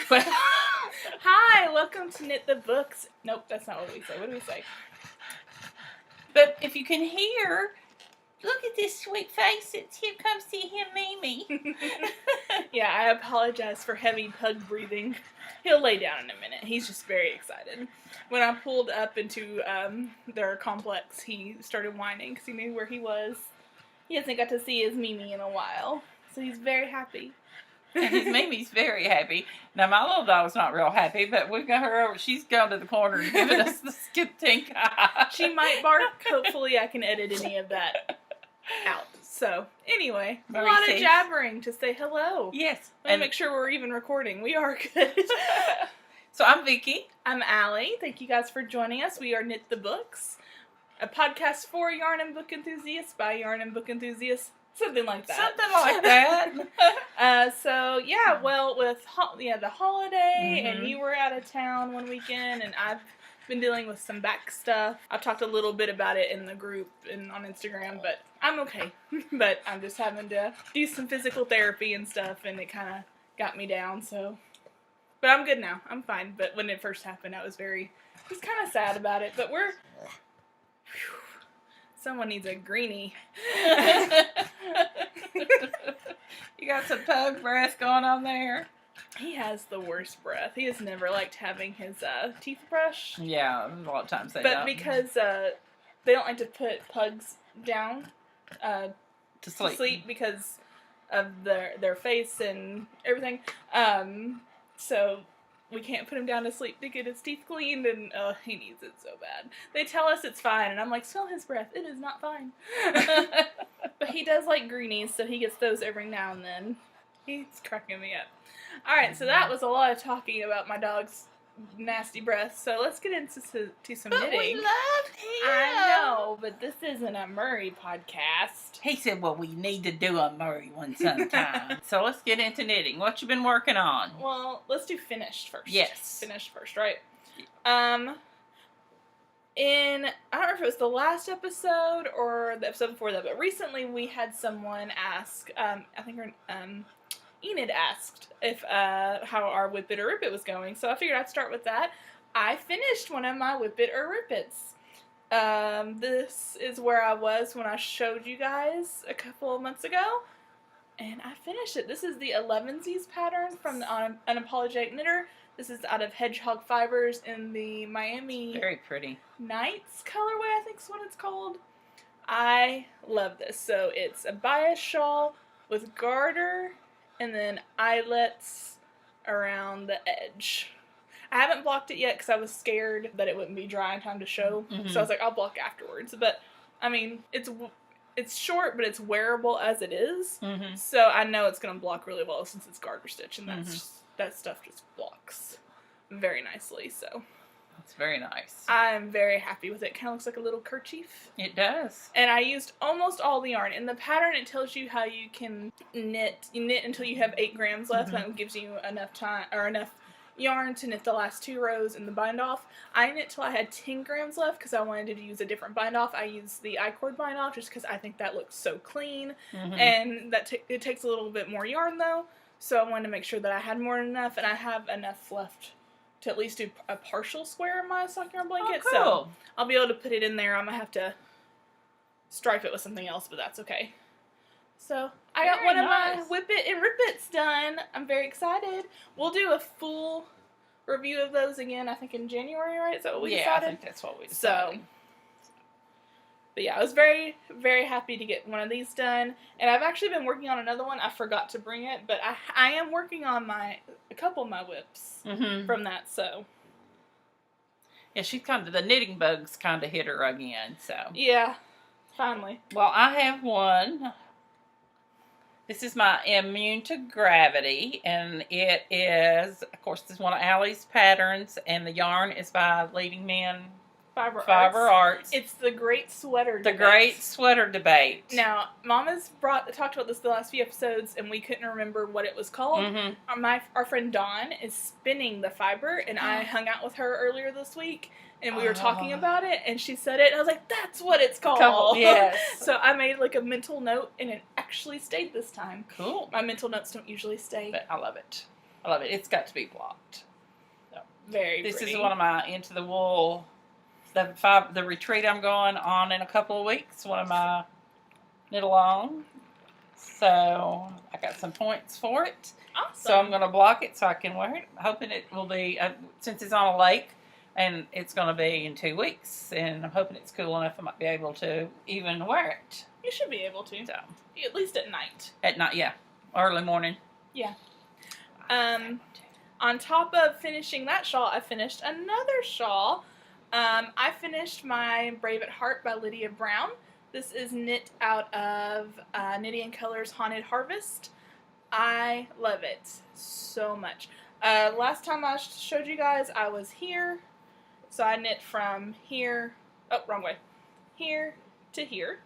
Hi, welcome to Knit the Books. Nope, that's not what we say. What do we say? But if you can hear, look at this sweet face. It's here. Come see him, Mimi. Yeah, I apologize for heavy pug breathing. He'll lay down in a minute. He's just very excited. When I pulled up into their complex, he started whining because he knew where he was. He hasn't got to see his Mimi in a while, so he's very happy. And his Mimi's very happy. Now, my little dog's not real happy, but we've got her over. She's gone to the corner and giving us the skip tink eye. She might bark. Hopefully, I can edit any of that out. So, anyway, a lot of jabbering to say hello. Yes. Let me make sure we're even recording. We are good. So, I'm Vicky. I'm Allie. Thank you guys for joining us. We are Knit the Books, a podcast for yarn and book enthusiasts by yarn and book enthusiasts. Something like that. Something like that. So, yeah, well, with the holiday, and you were out of town one weekend, and I've been dealing with some back stuff. I've talked a little bit about it in the group and on Instagram, but I'm okay. But I'm just having to do some physical therapy and stuff, and it kind of got me down, so. But I'm good now. I'm fine. But when it first happened, I was kind of sad about it, but we're. Whew, someone needs a greenie. You got some pug breath going on there. He has the worst breath. He has never liked having his teeth brushed. Yeah, a lot of times they don't. don't. But because they don't like to put pugs down to sleep because of their face and everything. So we can't put him down to sleep to get his teeth cleaned, and he needs it so bad. They tell us it's fine, and I'm like, smell his breath. It is not fine. But he does like greenies, so he gets those every now and then. He's cracking me up. Alright, so that was a lot of talking about my dog's nasty breath, so let's get into some knitting. We love him. I know, but this isn't a Murray podcast. He said, well, we need to do a Murray one sometime. So let's get into knitting. What you been working on? Well, let's do finished first. Yes. Finished first, right? I don't know if it was the last episode or the episode before that, but recently we had someone ask, I think Enid asked if how our Whip It or Rip It was going, so I figured I'd start with that. I finished one of my Whip It or Rip It's. This is where I was when I showed you guys a couple of months ago, and I finished it. This is the 11sies pattern from the Unapologetic Knitter. This is out of Hedgehog Fibers in the Miami Very pretty Nights colorway, I think is what it's called. I love this. So it's a bias shawl with garter and then eyelets around the edge. I haven't blocked it yet because I was scared that it wouldn't be dry in time to show. So I was like, I'll block afterwards. But, I mean, it's short, but it's wearable as it is. So I know it's going to block really well since it's garter stitch, and that stuff just blocks very nicely. So it's very nice. I'm very happy with it. Kind of looks like a little kerchief. It does. And I used almost all the yarn. In the pattern, it tells you how you can knit. You knit until you have 8 grams left. And that gives you enough time or enough yarn to knit the last 2 rows in the bind off. I knit till I had 10 grams left because I wanted to use a different bind off. I used the I-cord bind off just because I think that looks so clean. And that it takes a little bit more yarn though. So I wanted to make sure that I had more than enough, and I have enough left to at least do a partial square in my sock yarn blanket. Oh, cool. So I'll be able to put it in there. I'm going to have to stripe it with something else, but that's okay. So I got one of my Whip It and Rip It's done. I'm very excited. We'll do a full review of those again, I think in January, right? Is that what we decided? Yeah, I think that's what we decided. But yeah, I was very, very happy to get one of these done. And I've actually been working on another one. I forgot to bring it, but I am working on a couple of my whips from that, so. Yeah, she's the knitting bugs kind of hit her again, so. Yeah, finally. Well, I have one. This is my Immune to Gravity, and it is, of course, this is one of Allie's patterns, and the yarn is by Leading Man Fiber Arts. It's the Great Sweater Debate. The Great Sweater Debate. Now, Mama's talked about this the last few episodes, and we couldn't remember what it was called. Our friend Dawn is spinning the fiber, and I hung out with her earlier this week, and we were talking about it, and she said it, and I was like, that's what it's called. Yes. So I made like a mental note, and it actually stayed this time. Cool. My mental notes don't usually stay. But I love it. I love it. It's got to be blocked. So, Very this pretty. is one of my Into the Wool, the retreat I'm going on in a couple of weeks. One of my knit along. So I got some points for it. Awesome. So I'm going to block it so I can wear it. Hoping it will be, since it's on a lake, and it's going to be in 2 weeks. And I'm hoping it's cool enough I might be able to even wear it. You should be able to. So, at least at night. at night, yeah. Early morning. Yeah. On top of finishing that shawl, I finished another shawl. I finished my Brave at Heart by Lydia Brown. This is knit out of Knitting Colors Haunted Harvest. I love it so much. Last time I showed you guys, I was here. So I knit from here, oh, wrong way, here to here.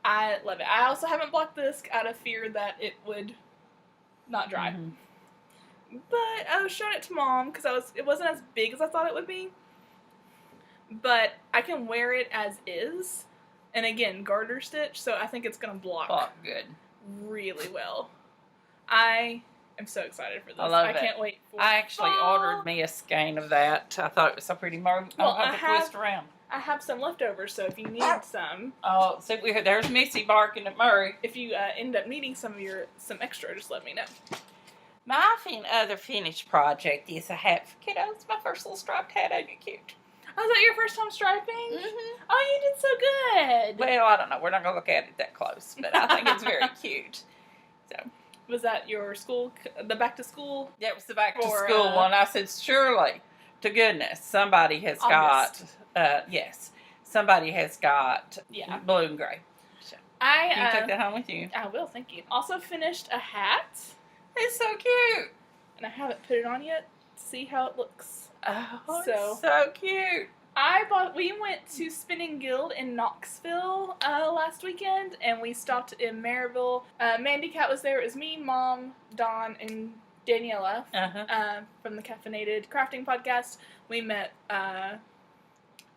I love it. I also haven't blocked this out of fear that it would not dry. Mm-hmm. But I was showing it to Mom because it wasn't as big as I thought it would be. But I can wear it as is. And again, garter stitch, so I think it's going to block good. really well. I am so excited for this. I love it. I can't wait for I actually ordered me a skein of that. I thought it was so pretty. Well, I'll have to twist around. I have some leftovers, so if you need some, Oh, so there's Missy barking at Murray. if you end up needing some extra, just let me know. My other finished project is a hat for kiddos. My first little striped hat. Ain't it cute? Oh, is that your first time striping? Mm-hmm. Oh, you did so good. Well, I don't know. We're not going to look at it that close, but I think it's very cute. So, Was that your the back to school? that was the back to Or, school one. I said, surely, to goodness, somebody has August. got, yes, somebody has got Yeah. blue and gray. So, you can take that home with you. I will, thank you. Also finished a hat, It's so cute. and I haven't put it on yet. See how it looks. Oh, So- it's so cute. We went to Spinning Guild in Knoxville last weekend, and we stopped in Maryville. Mandy Cat was there. It was me, Mom, Dawn, and Daniela from the Caffeinated Crafting Podcast. We met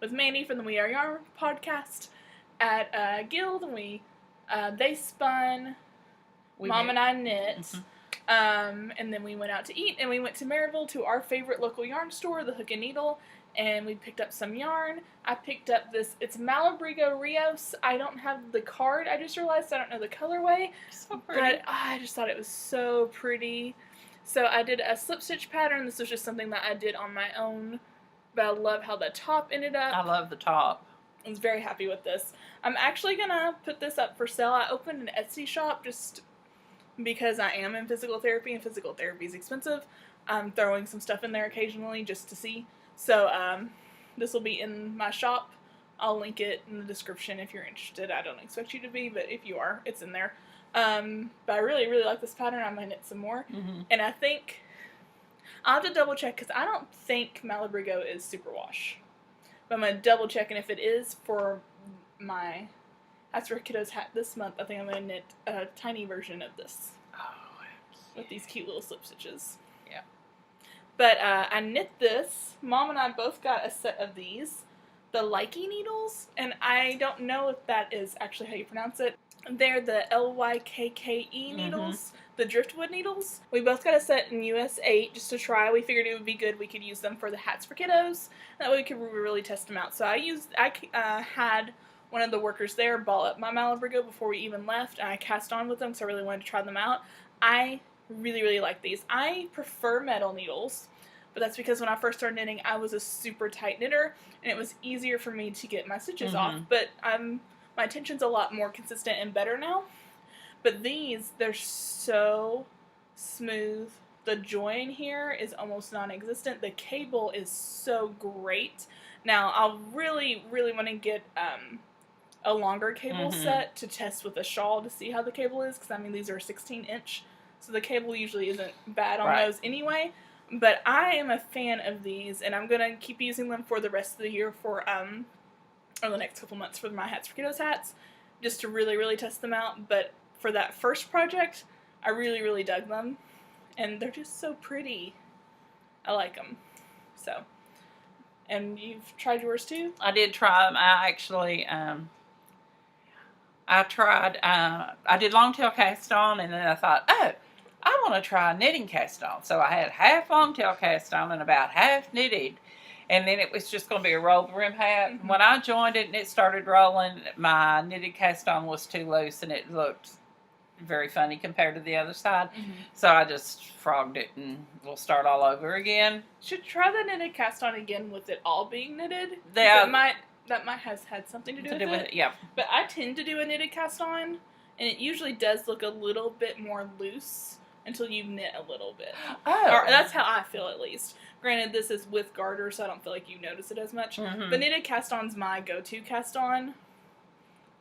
with Mandy from the We Are Yarn podcast at Guild, and they spun. Mom and I knit. Mm-hmm. And then we went out to eat, and we went to Maryville to our favorite local yarn store, the Hook and Needle, and we picked up some yarn. I picked up it's Malabrigo Rios. I don't have the card, I just realized I don't know the colorway, So pretty. but I just thought it was so pretty. So I did a slip stitch pattern. This was just something that I did on my own, but I love how the top ended up. I love the top. I was very happy with this. I'm actually gonna put this up for sale. I opened an Etsy shop just because I am in physical therapy, and physical therapy is expensive. I'm throwing some stuff in there occasionally just to see. So this will be in my shop. I'll link it in the description if you're interested. I don't expect you to be, but if you are, it's in there. But I really, really like this pattern. I'm going to knit some more. Mm-hmm. And I think I'll have to double check because I don't think Malabrigo is superwash. But I'm going to double check, and if it is for my Hats for Kiddos hat this month, I think I'm going to knit a tiny version of this Oh, with these cute little slip stitches. Yeah. But I knit this. Mom and I both got a set of these, the LKP Needles, and I don't know if that is actually how you pronounce it. They're the LYKKE needles, the driftwood needles. We both got a set in US 8 just to try. We figured it would be good. We could use them for the Hats for Kiddos. That way we could really test them out. So I had one of the workers there ball up my Malabrigo before we even left, and I cast on with them because I really wanted to try them out. I really, really like these. I prefer metal needles, but that's because when I first started knitting, I was a super tight knitter, and it was easier for me to get my stitches off. But my tension's a lot more consistent and better now. But these, they're so smooth. The join here is almost non-existent. The cable is so great. Now, I'll really, really want to get a longer cable set to test with a shawl to see how the cable is, because I mean these are 16-inch, so the cable usually isn't bad on those anyway. But I am a fan of these, and I'm gonna keep using them for the rest of the year for or the next couple months for my Hats for Kiddos hats, just to really, really test them out. But for that first project, I really, really dug them, and they're just so pretty. I like them. So, and you've tried yours too? I did try them. I actually, I tried, I did long tail cast on, and then I thought, oh, I want to try knitting cast on. So I had half long tail cast on and about half knitted. And then it was just going to be a roll brim hat. Mm-hmm. When I joined it and it started rolling, my knitted cast on was too loose and it looked very funny compared to the other side. Mm-hmm. So I just frogged it and we'll start all over again. Should try the knitted cast on again with it all being knitted. Yeah. That might has had something to do with it. Yeah. But I tend to do a knitted cast on, and it usually does look a little bit more loose until you knit a little bit. Oh. Or that's how I feel, at least. Granted, this is with garter, so I don't feel like you notice it as much. Mm-hmm. But knitted cast on's my go-to cast on,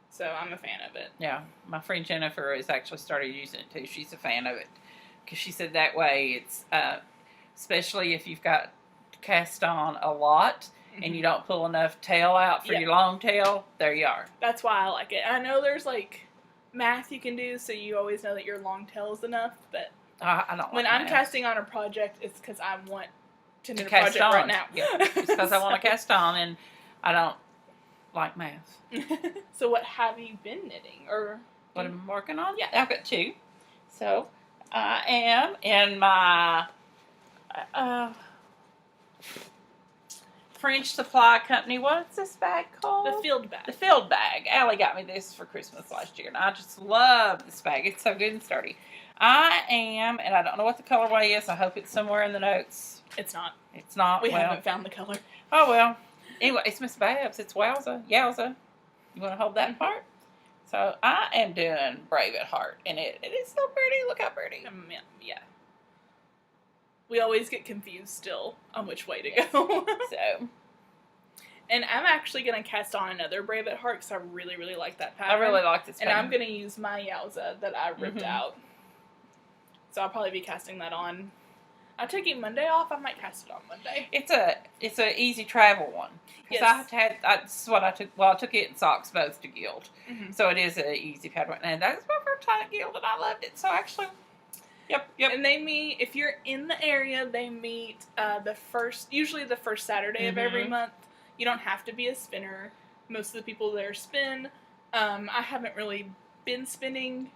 so I'm a fan of it. Yeah, my friend Jennifer has actually started using it too. She's a fan of it because she said that way it's, especially if you've got cast on a lot and you don't pull enough tail out for your long tail, there you are. That's why I like it. I know there's like math you can do, so you always know that your long tail is enough, but I don't when like I'm math. Casting on a project, it's because I want to knit a Cast project on. right now. Yeah, it's because I want to cast on and I don't like math. So what have you been knitting? Or What I'm working on? Yeah. I've got 2. So I am in my French Supply Company. What's this bag called? the field bag. The field bag. Allie got me this for Christmas last year, and I just love this bag. It's so good and sturdy. I am, and I don't know what the colorway is. I hope it's somewhere in the notes. It's not. It's not. We well, haven't found the color. Oh, well. Anyway, it's Miss Babs. It's Wowza. Yowza. You want to hold that part? So I am doing Brave at Heart, and it is so pretty. Look how pretty. Yeah. We always get confused still on which way to go. So And I'm actually going to cast on another Brave at Heart because I really, really like that pattern. I really like this And pattern. I'm going to use my Yowza that I ripped out. So I'll probably be casting that on. I'm taking Monday off. I might cast it on Monday. It's a easy travel one. Yes. That's what I took. Well, I took it in socks both to gild. Mm-hmm. So it is an easy pattern. And that's my first time at gild, and I loved it. So actually, yep. And they meet, if you're in the area, they meet usually the first Saturday of every month. You don't have to be a spinner. Most of the people there spin. I haven't really been spinning.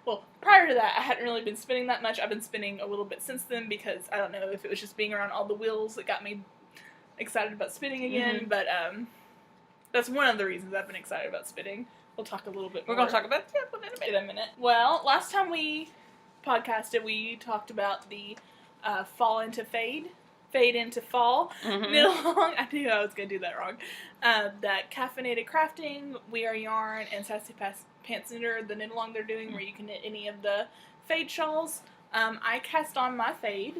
Well, prior to that, I hadn't really been spinning that much. I've been spinning a little bit since then because I don't know if it was just being around all the wheels that got me excited about spinning again. But that's one of the reasons I've been excited about spinning. We'll talk a little bit more. We're going to talk about that in a minute. Well, last time we podcasted, we talked about the fall into fade into fall knit along. I knew I was going to do that wrong. That Caffeinated Crafting, We Are Yarn, and Sassy Pants Knitter, the knit along they're doing where you can knit any of the fade shawls. I cast on my fade.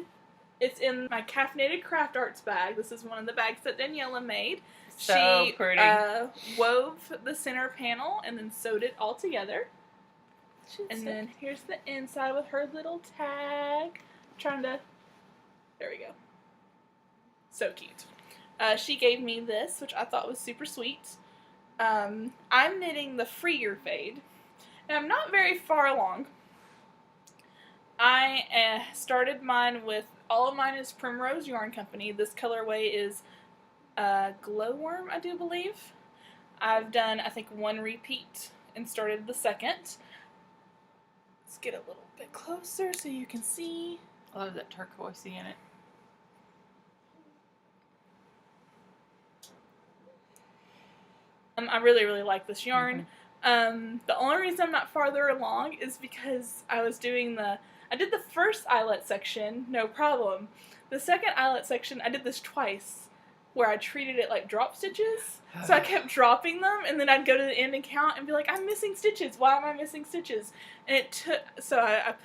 It's in my Caffeinated Craft Arts bag. This is one of the bags that Daniela made. So she pretty. Wove the center panel and then sewed it all together. And then here's the inside with her little tag. There we go. So cute. She gave me this, which I thought was super sweet. I'm knitting the Free Your Fade. And I'm not very far along. I started mine with, all of mine is Primrose Yarn Company. This colorway is Glowworm, I do believe. I've done, I think, 1 repeat and started the second. Let's get a little bit closer so you can see. I love that turquoise in it. I really, really like this yarn. The only reason I'm not farther along is because I did the first eyelet section, no problem. The second eyelet section, I did this twice, where I treated it like drop stitches. So I kept dropping them, and then I'd go to the end and count and be like, I'm missing stitches. Why am I missing stitches? And it took, so I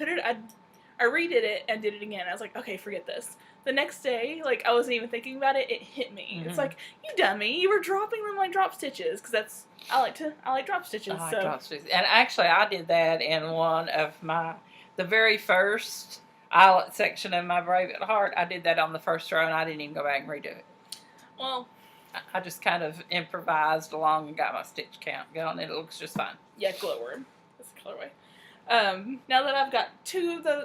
redid it and did it again. I was like, okay, forget this. The next day, like, I wasn't even thinking about it, it hit me. It's like, you dummy, you were dropping them like drop stitches, because I like drop stitches. I like drop stitches. And actually, I did that in one of the very first eyelet section of my Brave at Heart. I did that on the first row, and I didn't even go back and redo it. Well, I just kind of improvised along and got my stitch count going. It looks just fine. Yeah, Glowworm. That's the colorway. Now that I've got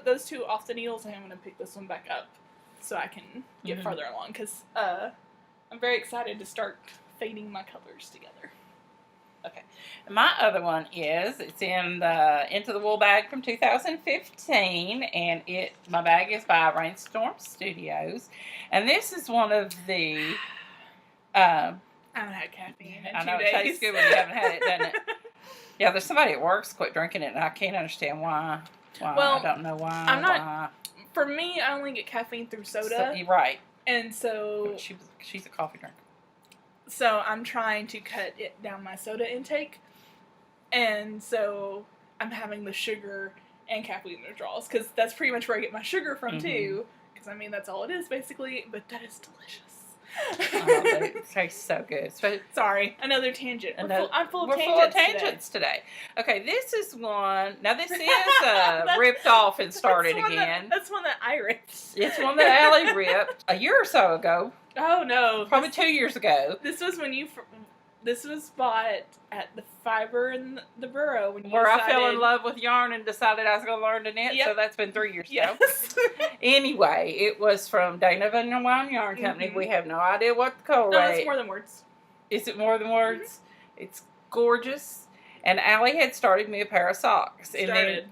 those two off the needles, I'm going to pick this one back up so I can get farther along, because I'm very excited to start fading my colors together. Okay. My other one it's in the Into the Wool bag from 2015, and my bag is by Rainstorm Studios, and this is one of the. I haven't had caffeine in I 2 know days. it tastes good when you haven't had it, doesn't it? Yeah, there's somebody at work's quit drinking it, and I can't understand why. Well, I don't know why. I'm not. Why. For me, I only get caffeine through soda. You're right. And so she's a coffee drinker. So I'm trying to cut it down my soda intake, and so I'm having the sugar and caffeine withdrawals because that's pretty much where I get my sugar from too. Because I mean that's all it is basically, but that is delicious. It tastes so good. So, sorry, another tangent. I'm full of tangents today. Okay, this is one. Now this is ripped off and started again. That's one that I ripped. It's one that Allie ripped a year or so ago. Oh no, probably 2 years ago. This was when this was bought at the Fiber in the Borough when where I fell in love with yarn and decided I was going to learn to knit. Yep. So that's been 3 years ago. Anyway, it was from Dana Van Wine Yarn Company. We have no idea what the color. No, it's more than words. Is it more than words? It's gorgeous. And Allie had started me a pair of socks. And then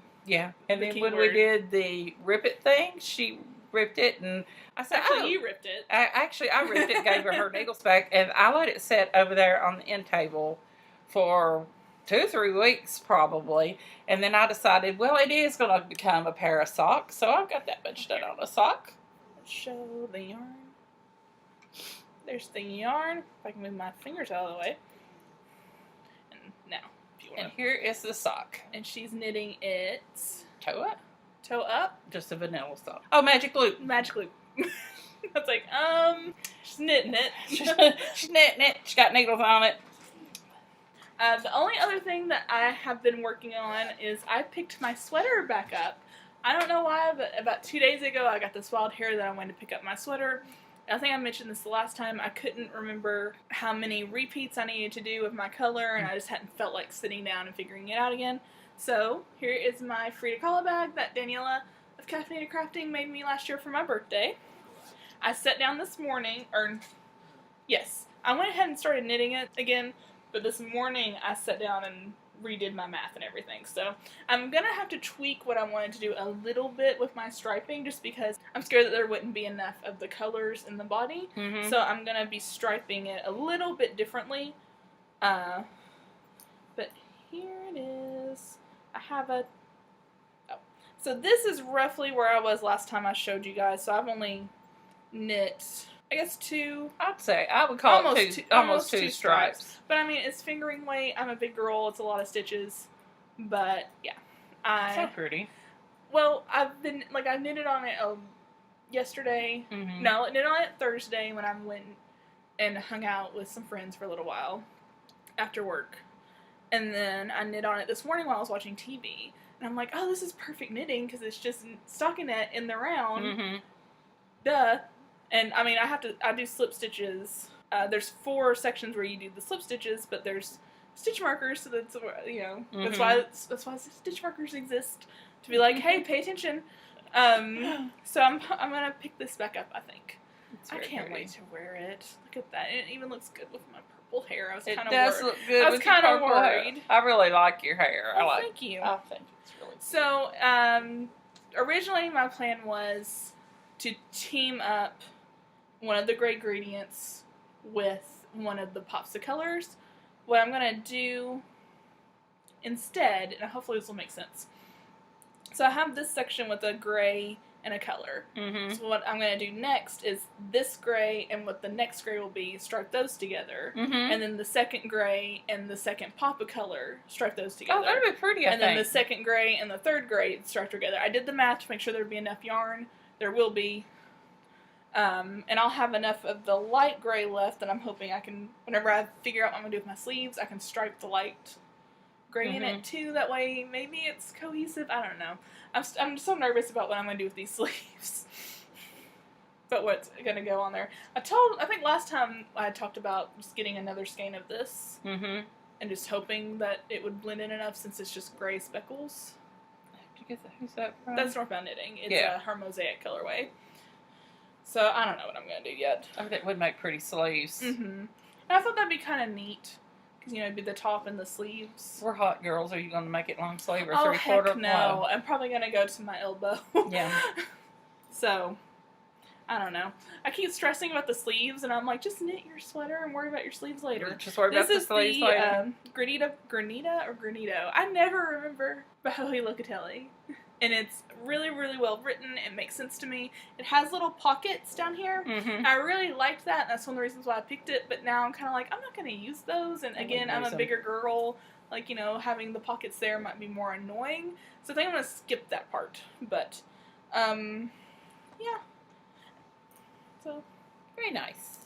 when we did the rip it thing, she ripped it, and I said, you ripped it. I ripped it, gave her needles back, and I let it sit over there on the end table for 2 or 3 weeks probably, and then I decided, well, it is going to become a pair of socks, so I've got that much done on a sock. Let's show the yarn. There's the yarn. If I can move my fingers out of the way. And now, if you want. And here is the sock. And she's knitting it. Toe up. Toe up. Just a vanilla sock. Oh, magic loop. Magic loop. I was like, she's knitting it. She's knitting it. She got needles on it. The only other thing that I have been working on is I picked my sweater back up. I don't know why, but about 2 days ago I got this wild hair that I wanted to pick up my sweater. I think I mentioned this the last time. I couldn't remember how many repeats I needed to do with my color, and I just hadn't felt like sitting down and figuring it out again. So here is my Frida Kahlo bag that Daniela of Caffeinated Crafting made me last year for my birthday. I sat down this morning, I went ahead and started knitting it again, but this morning I sat down and redid my math and everything. So I'm going to have to tweak what I wanted to do a little bit with my striping just because I'm scared that there wouldn't be enough of the colors in the body. Mm-hmm. So I'm going to be striping it a little bit differently. But here it is. I have so this is roughly where I was last time I showed you guys. So I've only knit, I guess 2. I'd say I would call it almost two stripes. But I mean, it's fingering weight. I'm a big girl. It's a lot of stitches. But yeah, so pretty. Well, I knitted on it yesterday. Mm-hmm. No, I knitted on it Thursday when I went and hung out with some friends for a little while after work. And then I knit on it this morning while I was watching TV. And I'm like, oh, this is perfect knitting because it's just stockinette in the round. Mm-hmm. Duh. And I mean, I do slip stitches. There's 4 sections where you do the slip stitches, but there's stitch markers, so that's, mm-hmm. that's why stitch markers exist. To be like, hey, pay attention. So I'm gonna pick this back up, I think. I can't wait to wear it. Look at that. It even looks good with my purple hair. I was kind of worried. It does look good. I was kind of worried. Hair. I really like your hair. Oh, thank you. I think it's really cute. So, originally my plan was to team up one of the gray gradients with one of the pops of colors. What I'm going to do instead, and hopefully this will make sense. So I have this section with a gray and a color. Mm-hmm. So what I'm going to do next is this gray and what the next gray will be, stripe those together. Mm-hmm. And then the second gray and the second pop of color, stripe those together. Oh, that would be pretty, I think. And then the second gray and the third gray, stripe together. I did the math to make sure there would be enough yarn. There will be. And I'll have enough of the light gray left that I'm hoping I can, whenever I figure out what I'm going to do with my sleeves, I can stripe the light gray mm-hmm. in it too. That way maybe it's cohesive. I don't know. I'm so nervous about what I'm going to do with these sleeves. But what's going to go on there. I think last time I talked about just getting another skein of this. Mm-hmm. And just hoping that it would blend in enough since it's just gray speckles. Who's that from? That's Northbound Knitting. It's her mosaic colorway. So I don't know what I'm going to do yet. I think it would make pretty sleeves. Mm-hmm. And I thought that'd be kind of neat Because, it'd be the top and the sleeves. We're hot girls. Are you going to make it long sleeve or Oh, 3/4? heck no. I'm probably going to go to my elbow. Yeah. So, I don't know. I keep stressing about the sleeves, and I'm like, just knit your sweater and worry about your sleeves later. Just worry about the sleeves later. This is the Granito. I never remember Bahoe Locatelli. And it's really, really well written. It makes sense to me. It has little pockets down here. Mm-hmm. I really liked that. And that's one of the reasons why I picked it. But now I'm kind of like, I'm not going to use those. And again, I'm a bigger girl. Like, having the pockets there might be more annoying. So I think I'm going to skip that part. But, yeah. So, very nice.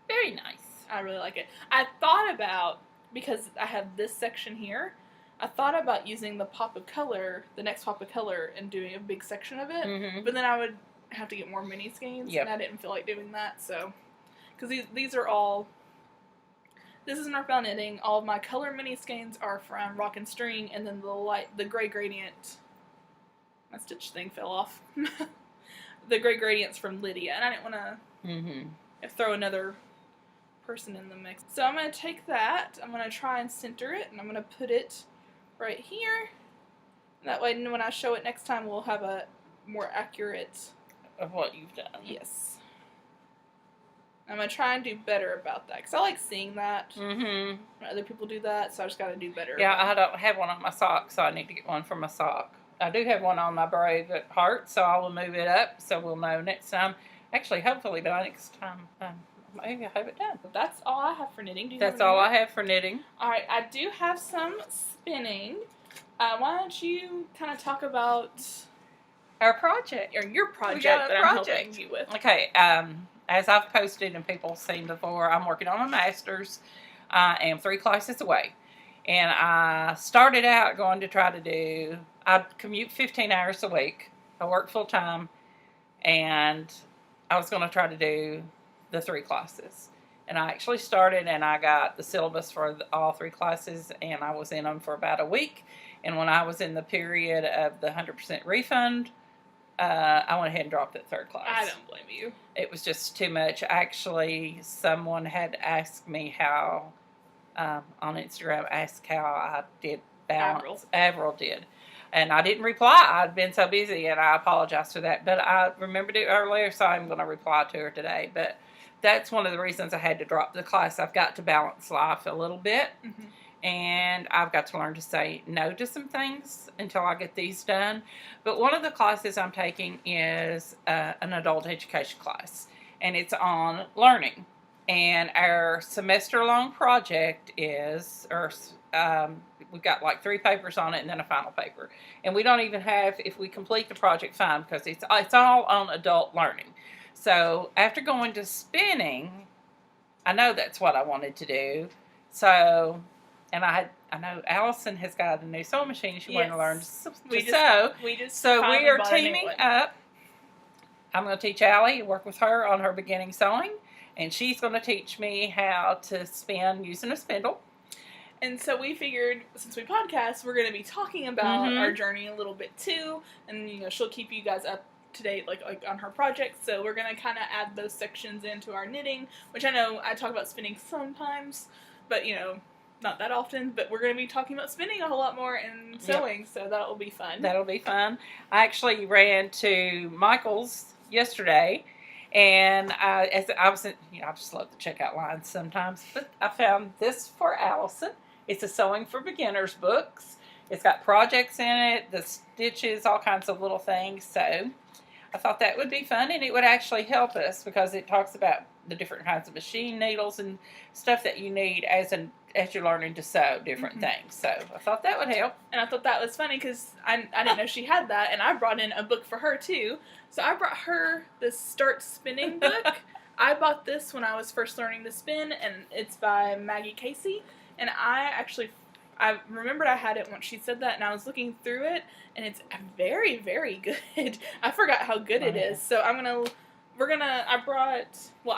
Very nice. I really like it. I thought about, because I have this section here, I thought about using the pop of color, the next pop of color, and doing a big section of it. Mm-hmm. But then I would have to get more mini skeins, and I didn't feel like doing that. So, because these are all, this is Nerfbound Knitting. All of my color mini skeins are from Rock and String, and then the gray gradient, my stitch thing fell off. The gray gradient's from Lydia, and I didn't want to throw another person in the mix. So I'm going to take that, I'm going to try and center it, and I'm going to put it right here. That way when I show it next time, we'll have a more accurate of what you've done. Yes. I'm going to try and do better about that, because I like seeing that when other people do that, so I just got to do better. Yeah, I don't have one on my sock, so I need to get one for my sock. I do have one on my Brave at Heart, so I will move it up, so we'll know next time. Actually, hopefully by next time, maybe I'll have it done. That's all I have for knitting. That's all I have for knitting. All right, I do have some spinning. Why don't you kind of talk about our project, or your project that I'm helping you with? Okay, as I've posted and people have seen before, I'm working on a master's. I am 3 classes away, and I started out going to try to do. I commute 15 hours a week. I work full time, and I was going to try to do the 3 classes. And I actually started, and I got the syllabus for all 3 classes, and I was in them for about a week. And when I was in the period of the 100% refund, I went ahead and dropped that 3rd class. I don't blame you. It was just too much. Actually, someone had asked me how, on Instagram, asked how I did balance. Avril did. And I didn't reply. I'd been so busy, and I apologize for that. But I remembered it earlier, so I'm going to reply to her today. But that's one of the reasons I had to drop the class. I've got to balance life a little bit. And I've got to learn to say no to some things until I get these done. But one of the classes I'm taking is an adult education class. And it's on learning. And our semester-long project is, we've got like 3 papers on it and then a final paper. And we don't even have, if we complete the project, fine, because it's all on adult learning. So after going to spinning, I know that's what I wanted to do. So, and I know Allison has got a new sewing machine. She wanted to learn to sew. So we are teaming up. I'm going to teach Allie, work with her on her beginning sewing. And she's going to teach me how to spin using a spindle. And so we figured, since we podcast, we're going to be talking about our journey a little bit too. And, she'll keep you guys up to date, like on her project. So we're going to kind of add those sections into our knitting, which I know I talk about spinning sometimes, but, not that often. But we're going to be talking about spinning a whole lot more and sewing, so that will be fun. That'll be fun. I actually ran to Michael's yesterday. And as I was, I just love the checkout lines sometimes. But I found this for Allison. It's a Sewing for Beginners books. It's got projects in it, the stitches, all kinds of little things. So I thought that would be fun, and it would actually help us because it talks about the different kinds of machine needles and stuff that you need as you're learning to sew different things. So I thought that would help. And I thought that was funny because I didn't know she had that, and I brought in a book for her too. So I brought her the Start Spinning book. I bought this when I was first learning to spin, and it's by Maggie Casey. And I remembered I had it once she said that, and I was looking through it, and it's very, very good. I forgot how good it is. So I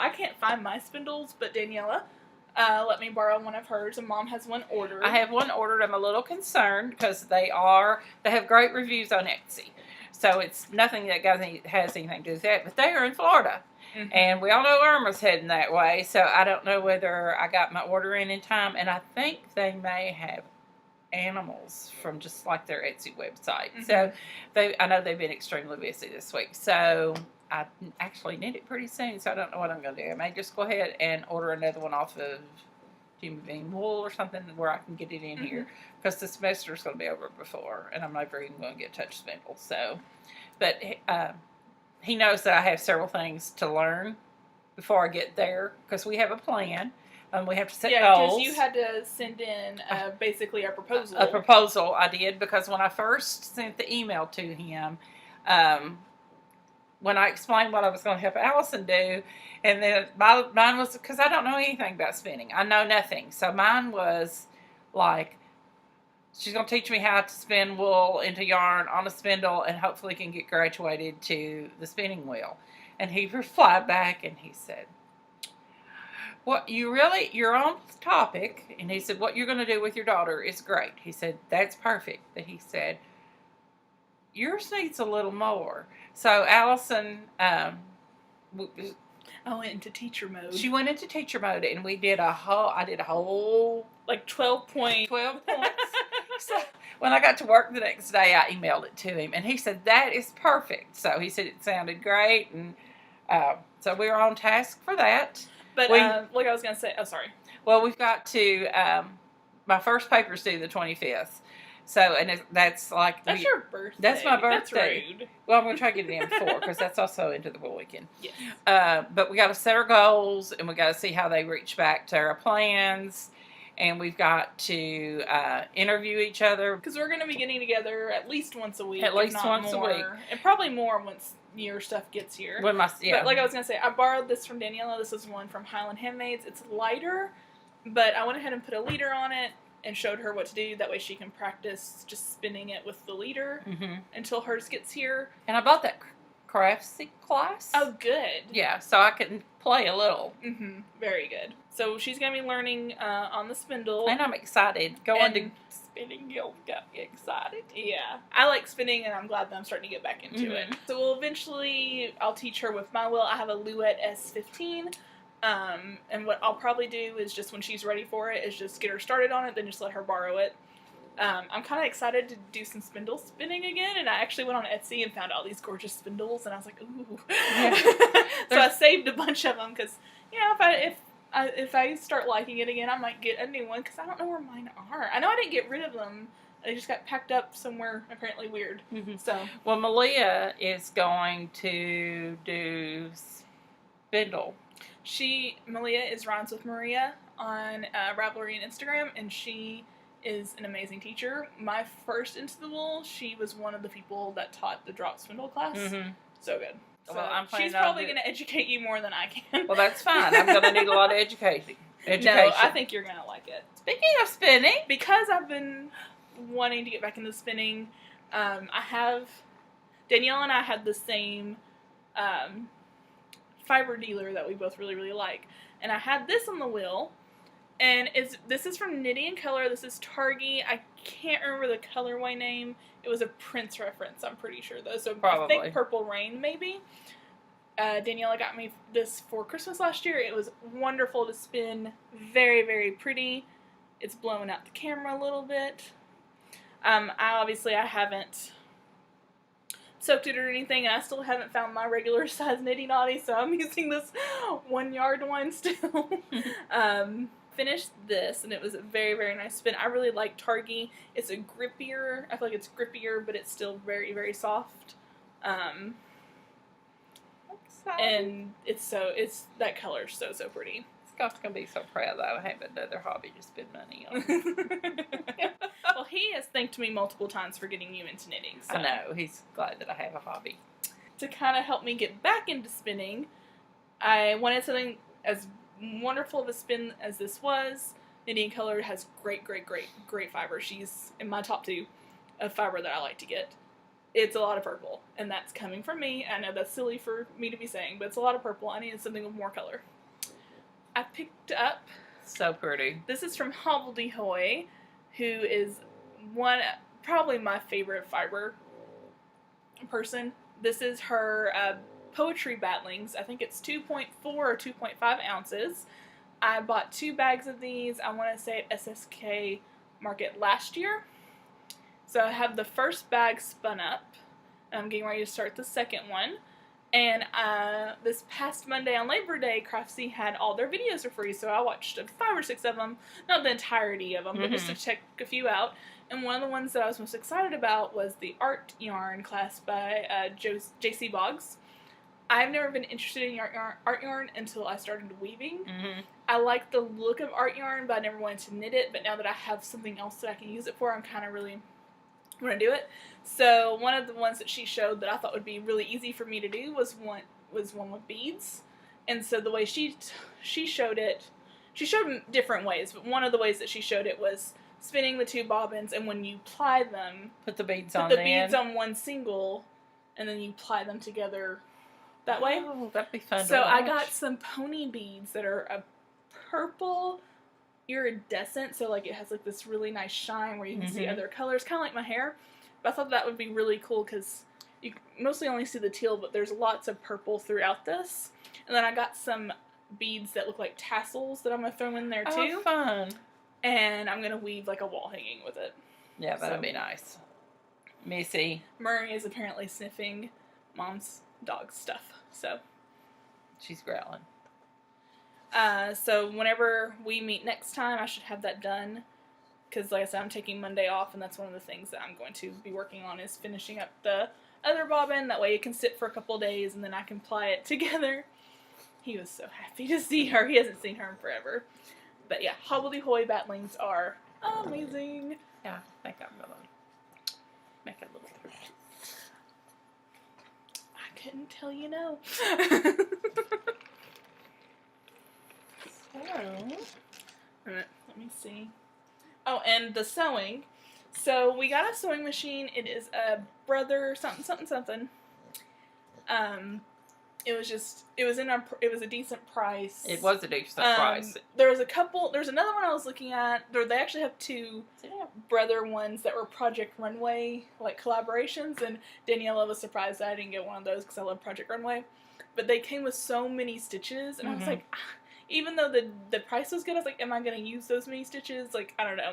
can't find my spindles, but Daniela let me borrow one of hers, and Mom has one ordered. I have one ordered. I'm a little concerned because they have great reviews on Etsy. So it's nothing that has anything to do with that. But they are in Florida. Mm-hmm. And we all know Irma's heading that way. So I don't know whether I got my order in time. And I think they may have animals from just like their Etsy website. Mm-hmm. So I know they've been extremely busy this week. So I actually need it pretty soon. So I don't know what I'm going to do. I may just go ahead and order another one off of Jimmy Bean Wool or something where I can get it in here. Because the semester is going to be over before. And I'm never even going to get touch spindles. So, but he knows that I have several things to learn before I get there because we have a plan. We have to set goals. Yeah, because you had to send in basically a proposal. A proposal I did because when I first sent the email to him, when I explained what I was going to help Allison do, and then mine was, because I don't know anything about spinning. I know nothing. So mine was like, she's going to teach me how to spin wool into yarn on a spindle and hopefully can get graduated to the spinning wheel. And he replied back and he said, you're on topic. And he said, what you're going to do with your daughter is great. He said, that's perfect. But he said, yours needs a little more. So Allison, I went into teacher mode. She went into teacher mode and I did a whole like 12 points. So when I got to work the next day, I emailed it to him, and he said, that is perfect. So he said it sounded great, and so we were on task for that. But like I was going to say, well, we've got to, my first paper's due the 25th. So, and that's like... That's your birthday. That's my birthday. That's rude. Well, I'm going to try to get it in before, because that's also into the wool weekend. Yes. But we got to set our goals, and we got to see how they reach back to our plans. And we've got to interview each other. Because we're going to be getting together at least once a week. At least once a week. And probably more once your stuff gets here. But like I was going to say, I borrowed this from Daniela. This is one from Highland Handmaids. It's lighter, but I went ahead and put a leader on it and showed her what to do. That way she can practice just spinning it with the leader until hers gets here. And I bought that craftsy class. Oh, good. Yeah, so I can play a little. Very good. So she's going to be learning on the spindle. And I'm excited. Going to spinning guild got me excited. Yeah. I like spinning, and I'm glad that I'm starting to get back into it. So I'll teach her with my wheel. I have a Louette S15. And what I'll probably do is just when she's ready for it is just get her started on it, then just let her borrow it. I'm kind of excited to do some spindle spinning again, and I actually went on Etsy and found all these gorgeous spindles, and I was like, ooh. Yeah. So I saved a bunch of them because, if I start liking it again, I might get a new one because I don't know where mine are. I know I didn't get rid of them. They just got packed up somewhere apparently weird. So, well, Malia is going to do spindle. Malia is Rhymes with Maria on Ravelry and Instagram, and she is an amazing teacher. My first Into the Wool, she was one of the people that taught the drop spindle class. So good. So well, she's probably going to educate you more than I can. Well, that's fine. I'm going to need a lot of education. No, I think you're going to like it. Speaking of spinning, because I've been wanting to get back into spinning, Danielle and I had the same fiber dealer that we both really, really like. And I had this on the wheel. And this is from Knitting & Color. This is Targi. I can't remember the colorway name. It was a Prince reference, I'm pretty sure, though. So probably. I think Purple Rain, maybe. Daniela got me this for Christmas last year. It was wonderful to spin. Very, very pretty. It's blowing out the camera a little bit. I haven't soaked it or anything, and I still haven't found my regular size Knitty Naughty, so I'm using this 1 yard one still. Finished this, and it was a very, very nice spin. I really like Targi. It's a grippier, I feel like it's grippier, but it's still very, very soft. And that color's so, so pretty. Scott's going to be so proud that I have another hobby to spend money on. Well, he has thanked me multiple times for getting you into knitting. So. I know. He's glad that I have a hobby. To kind of help me get back into spinning, I wanted something as wonderful of a spin as this was. Knitting & Color has great, great, great, great fiber. She's in my top 2 of fiber that I like to get. It's a lot of purple, and that's coming from me. I know that's silly for me to be saying, but it's a lot of purple. I needed something with more color. I picked up... So pretty. This is from Hobbledehoy, who is probably my favorite fiber person. This is her poetry battlings. I think it's 2.4 or 2.5 ounces. I bought 2 bags of these, I want to say at SSK Market last year. So I have the first bag spun up. I'm getting ready to start the second one. And this past Monday on Labor Day, Craftsy had all their videos for free, so I watched 5 or 6 of them. Not the entirety of them, but just to check a few out. And one of the ones that I was most excited about was the art yarn class by JC Boggs. I've never been interested in art yarn until I started weaving. I like the look of art yarn, but I never wanted to knit it. But now that I have something else that I can use it for, I'm kind of really want to do it. So one of the ones that she showed that I thought would be really easy for me to do was one with beads. And so the way she showed it, she showed different ways, but one of the ways that she showed it was spinning the 2 bobbins, and when you ply them, put the beads on one single, and then you ply them together that way. Oh, that'd be fun. So I got some pony beads that are a purple iridescent, so like it has like this really nice shine where you can see other colors, kind of like my hair. But I thought that would be really cool because you mostly only see the teal, but there's lots of purple throughout this. And then I got some beads that look like tassels that I'm going to throw in there too. Oh, fun. And I'm going to weave like a wall hanging with it. Yeah, that'd be nice. Missy. Murray is apparently sniffing Mom's dog stuff, so. She's growling. So whenever we meet next time, I should have that done. Because, like I said, I'm taking Monday off, and that's one of the things that I'm going to be working on is finishing up the other bobbin. That way it can sit for a couple days, and then I can ply it together. He was so happy to see her. He hasn't seen her in forever. But yeah, hobbledehoy battlings are amazing. Yeah, I think I'm going to make a little bit. I couldn't tell you no. Let me see. Oh, and the sewing. So we got a sewing machine. It is a Brother something something something. It was a decent price. It was a decent price. There's another one I was looking at. They actually have 2 Brother ones that were Project Runway like collaborations, and Daniela was surprised that I didn't get one of those because I love Project Runway. But they came with so many stitches, and I was like, even though the price was good, I was like, am I going to use those many stitches? Like, I don't know.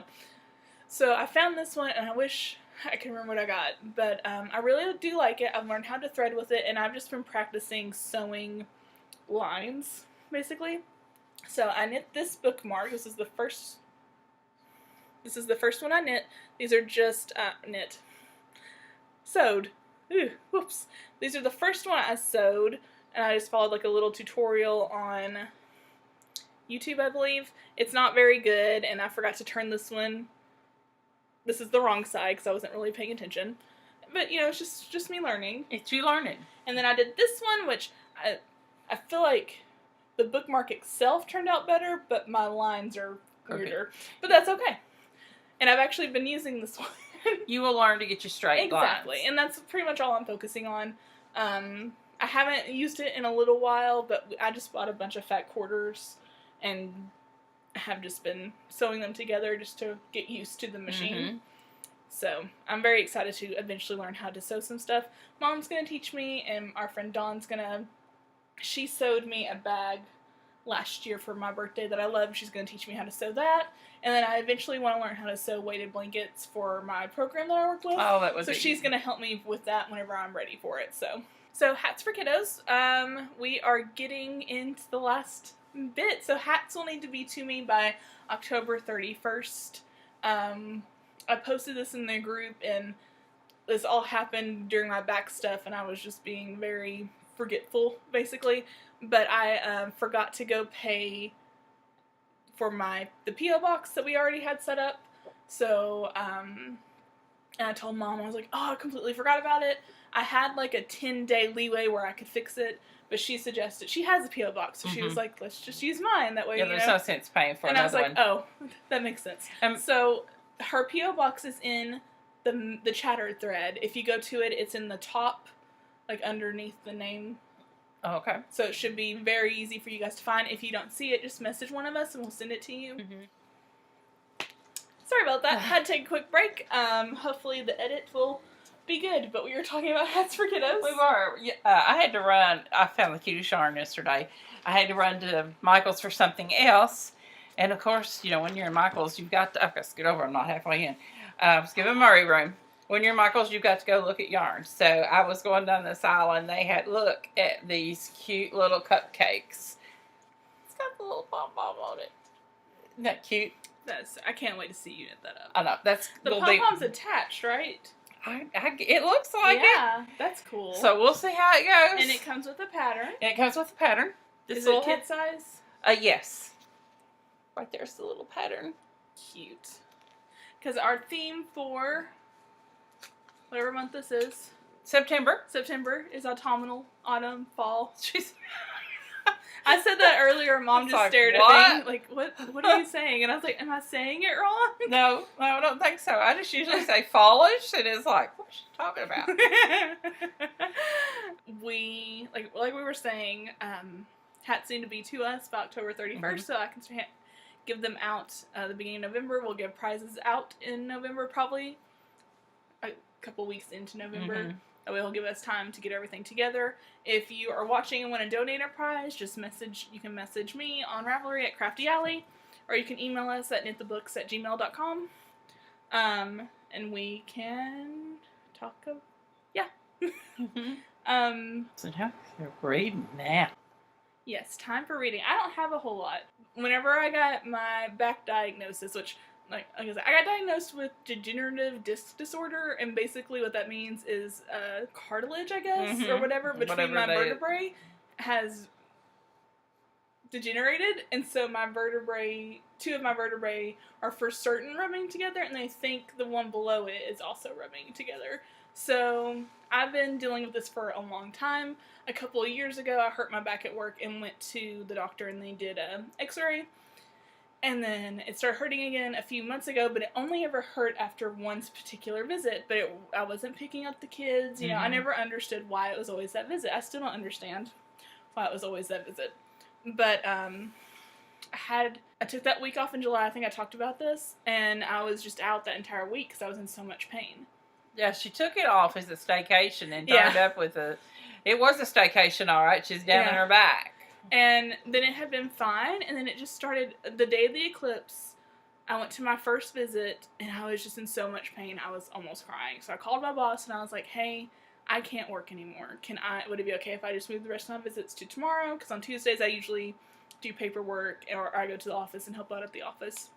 So I found this one, and I wish I can remember what I got. But I really do like it. I've learned how to thread with it, and I've just been practicing sewing lines, basically. So I knit this bookmark. This is the first one I knit. These are just sewed. Ooh, whoops. These are the first one I sewed, and I just followed like a little tutorial on YouTube, I believe. It's not very good, and I forgot to turn this one. This is the wrong side because I wasn't really paying attention. But, you know, it's just me learning. It's you learning. And then I did this one, which I feel like the bookmark itself turned out better, but my lines are weirder. Okay. But that's okay. And I've actually been using this one. You will learn to get your straight lines. Exactly. And that's pretty much all I'm focusing on. I haven't used it in a little while, but I just bought a bunch of fat quarters and have just been sewing them together just to get used to the machine. So I'm very excited to eventually learn how to sew some stuff. Mom's going to teach me, and our friend Dawn's she sewed me a bag last year for my birthday that I love. She's going to teach me how to sew that. And then I eventually want to learn how to sew weighted blankets for my program that I work with. Oh, that was So she's going to help me with that whenever I'm ready for it. So hats for kiddos. We are getting into the last bit. So hats will need to be to me by October 31st. I posted this in the group, and this all happened during my back stuff, and I was just being very forgetful, basically. But I forgot to go pay for the P.O. box that we already had set up. So, and I told Mom, I was like, oh, I completely forgot about it. I had like a 10-day leeway where I could fix it, but she suggested, she has a P.O. box, so she was like, let's just use mine. That way, there's no sense paying for another one. And I was like, one. oh, that makes sense. So, her P.O. box is in the chatter thread. If you go to it, it's in the top, like underneath the name. Oh, okay. So it should be very easy for you guys to find. If you don't see it, just message one of us and we'll send it to you. Sorry about that. Had to take a quick break. Hopefully the edit will be good, but we were talking about hats for kiddos. We were. I had to run. I found the cutest yarn yesterday. I had to run to Michael's for something else. And, of course, when you're in Michael's, you've got to... I've got to scoot over. I'm not halfway in. Let's give him Murray room. When you're in Michael's, you've got to go look at yarn. So I was going down this aisle, and they had, look at these cute little cupcakes. It's got the little pom-pom on it. Isn't that cute? I can't wait to see you knit that up. I know. That's the pom-pom's attached, right? It looks like it. Yeah, that's cool. So we'll see how it goes. And it comes with a pattern. Is it kid size? Yes. Right there's the little pattern. Cute. Because our theme for whatever month this is, September is autumnal, autumn, fall. I said that earlier. Mom just stared at me like, "What are you saying?" And I was like, "Am I saying it wrong?" No, I don't think so. I just usually say fallish, and it's like, what's she talking about? We like we were saying, hats need to be to us by October 31st, so I can give them out the beginning of November. We'll give prizes out in November, probably a couple weeks into November. Mm-hmm. That way it'll give us time to get everything together. If you are watching and want to donate a prize, you can message me on Ravelry at Crafty Alley, or you can email us at knitthebooks@gmail.com. And we can talk So now you're reading now. Yes, time for reading. I don't have a whole lot. Whenever I got my back diagnosis, which, like I said, I got diagnosed with degenerative disc disorder, and basically what that means is cartilage, I guess, or whatever, between my vertebrae has degenerated, and so two of my vertebrae are for certain rubbing together, and they think the one below it is also rubbing together. So I've been dealing with this for a long time. A couple of years ago, I hurt my back at work and went to the doctor, and they did an x-ray. And then it started hurting again a few months ago, but it only ever hurt after one particular visit. But I wasn't picking up the kids. I never understood why it was always that visit. I still don't understand why it was always that visit. But I took that week off in July. I think I talked about this. And I was just out that entire week because I was in so much pain. Yeah, she took it off as a staycation and turned up with it was a staycation, all right. She's down in her back. And then it had been fine, and then it just started, the day of the eclipse, I went to my first visit, and I was just in so much pain, I was almost crying. So I called my boss, and I was like, hey, I can't work anymore. Would it be okay if I just move the rest of my visits to tomorrow? Because on Tuesdays, I usually do paperwork, or I go to the office and help out at the office,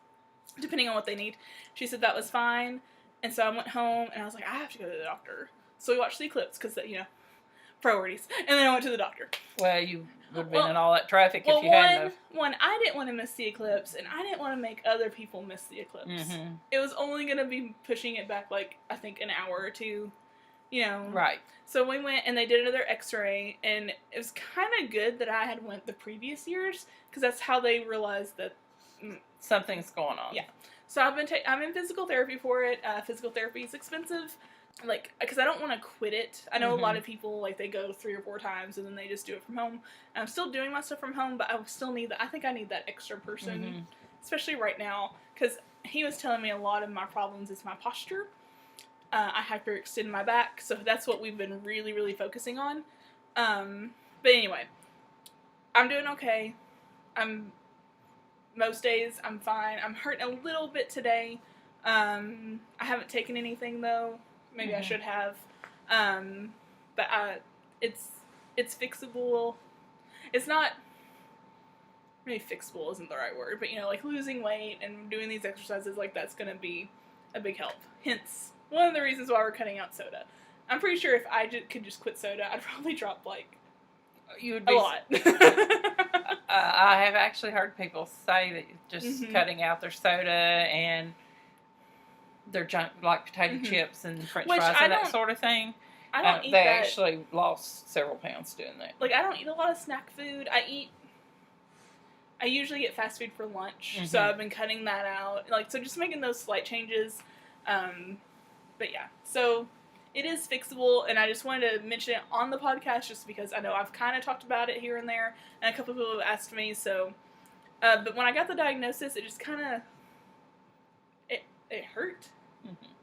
depending on what they need. She said that was fine, and so I went home, and I was like, I have to go to the doctor. So we watched the eclipse, because, priorities. And then I went to the doctor. Well, you would have been in all that traffic if you hadn't. One, I didn't want to miss the eclipse, and I didn't want to make other people miss the eclipse. Mm-hmm. It was only going to be pushing it back, I think an hour or two, Right. So we went, and they did another x-ray, and it was kind of good that I had went the previous years, because that's how they realized that something's going on. Yeah. So I'm in physical therapy for it. Physical therapy is expensive. Because I don't want to quit it. I know a lot of people, they go 3 or 4 times and then they just do it from home. And I'm still doing my stuff from home, but I still need that. I think I need that extra person, especially right now, because he was telling me a lot of my problems is my posture. I hyperextend my back, so that's what we've been really, really focusing on. But anyway, I'm doing okay. Most days I'm fine. I'm hurting a little bit today. I haven't taken anything though. Maybe I should have, but it's fixable. It's not, maybe fixable isn't the right word, but losing weight and doing these exercises, that's going to be a big help. Hence, one of the reasons why we're cutting out soda. I'm pretty sure if I could just quit soda, I'd probably drop, you would be a lot. I have actually heard people say that just cutting out their soda and their junk, like potato chips and French fries and that sort of thing. I don't eat they that. actually lost several pounds doing that. I don't eat a lot of snack food. I usually get fast food for lunch, so I've been cutting that out. So just making those slight changes. But yeah, so it is fixable, and I just wanted to mention it on the podcast just because I know I've kind of talked about it here and there, and a couple of people have asked me, so, but when I got the diagnosis, it just kind of, it hurt.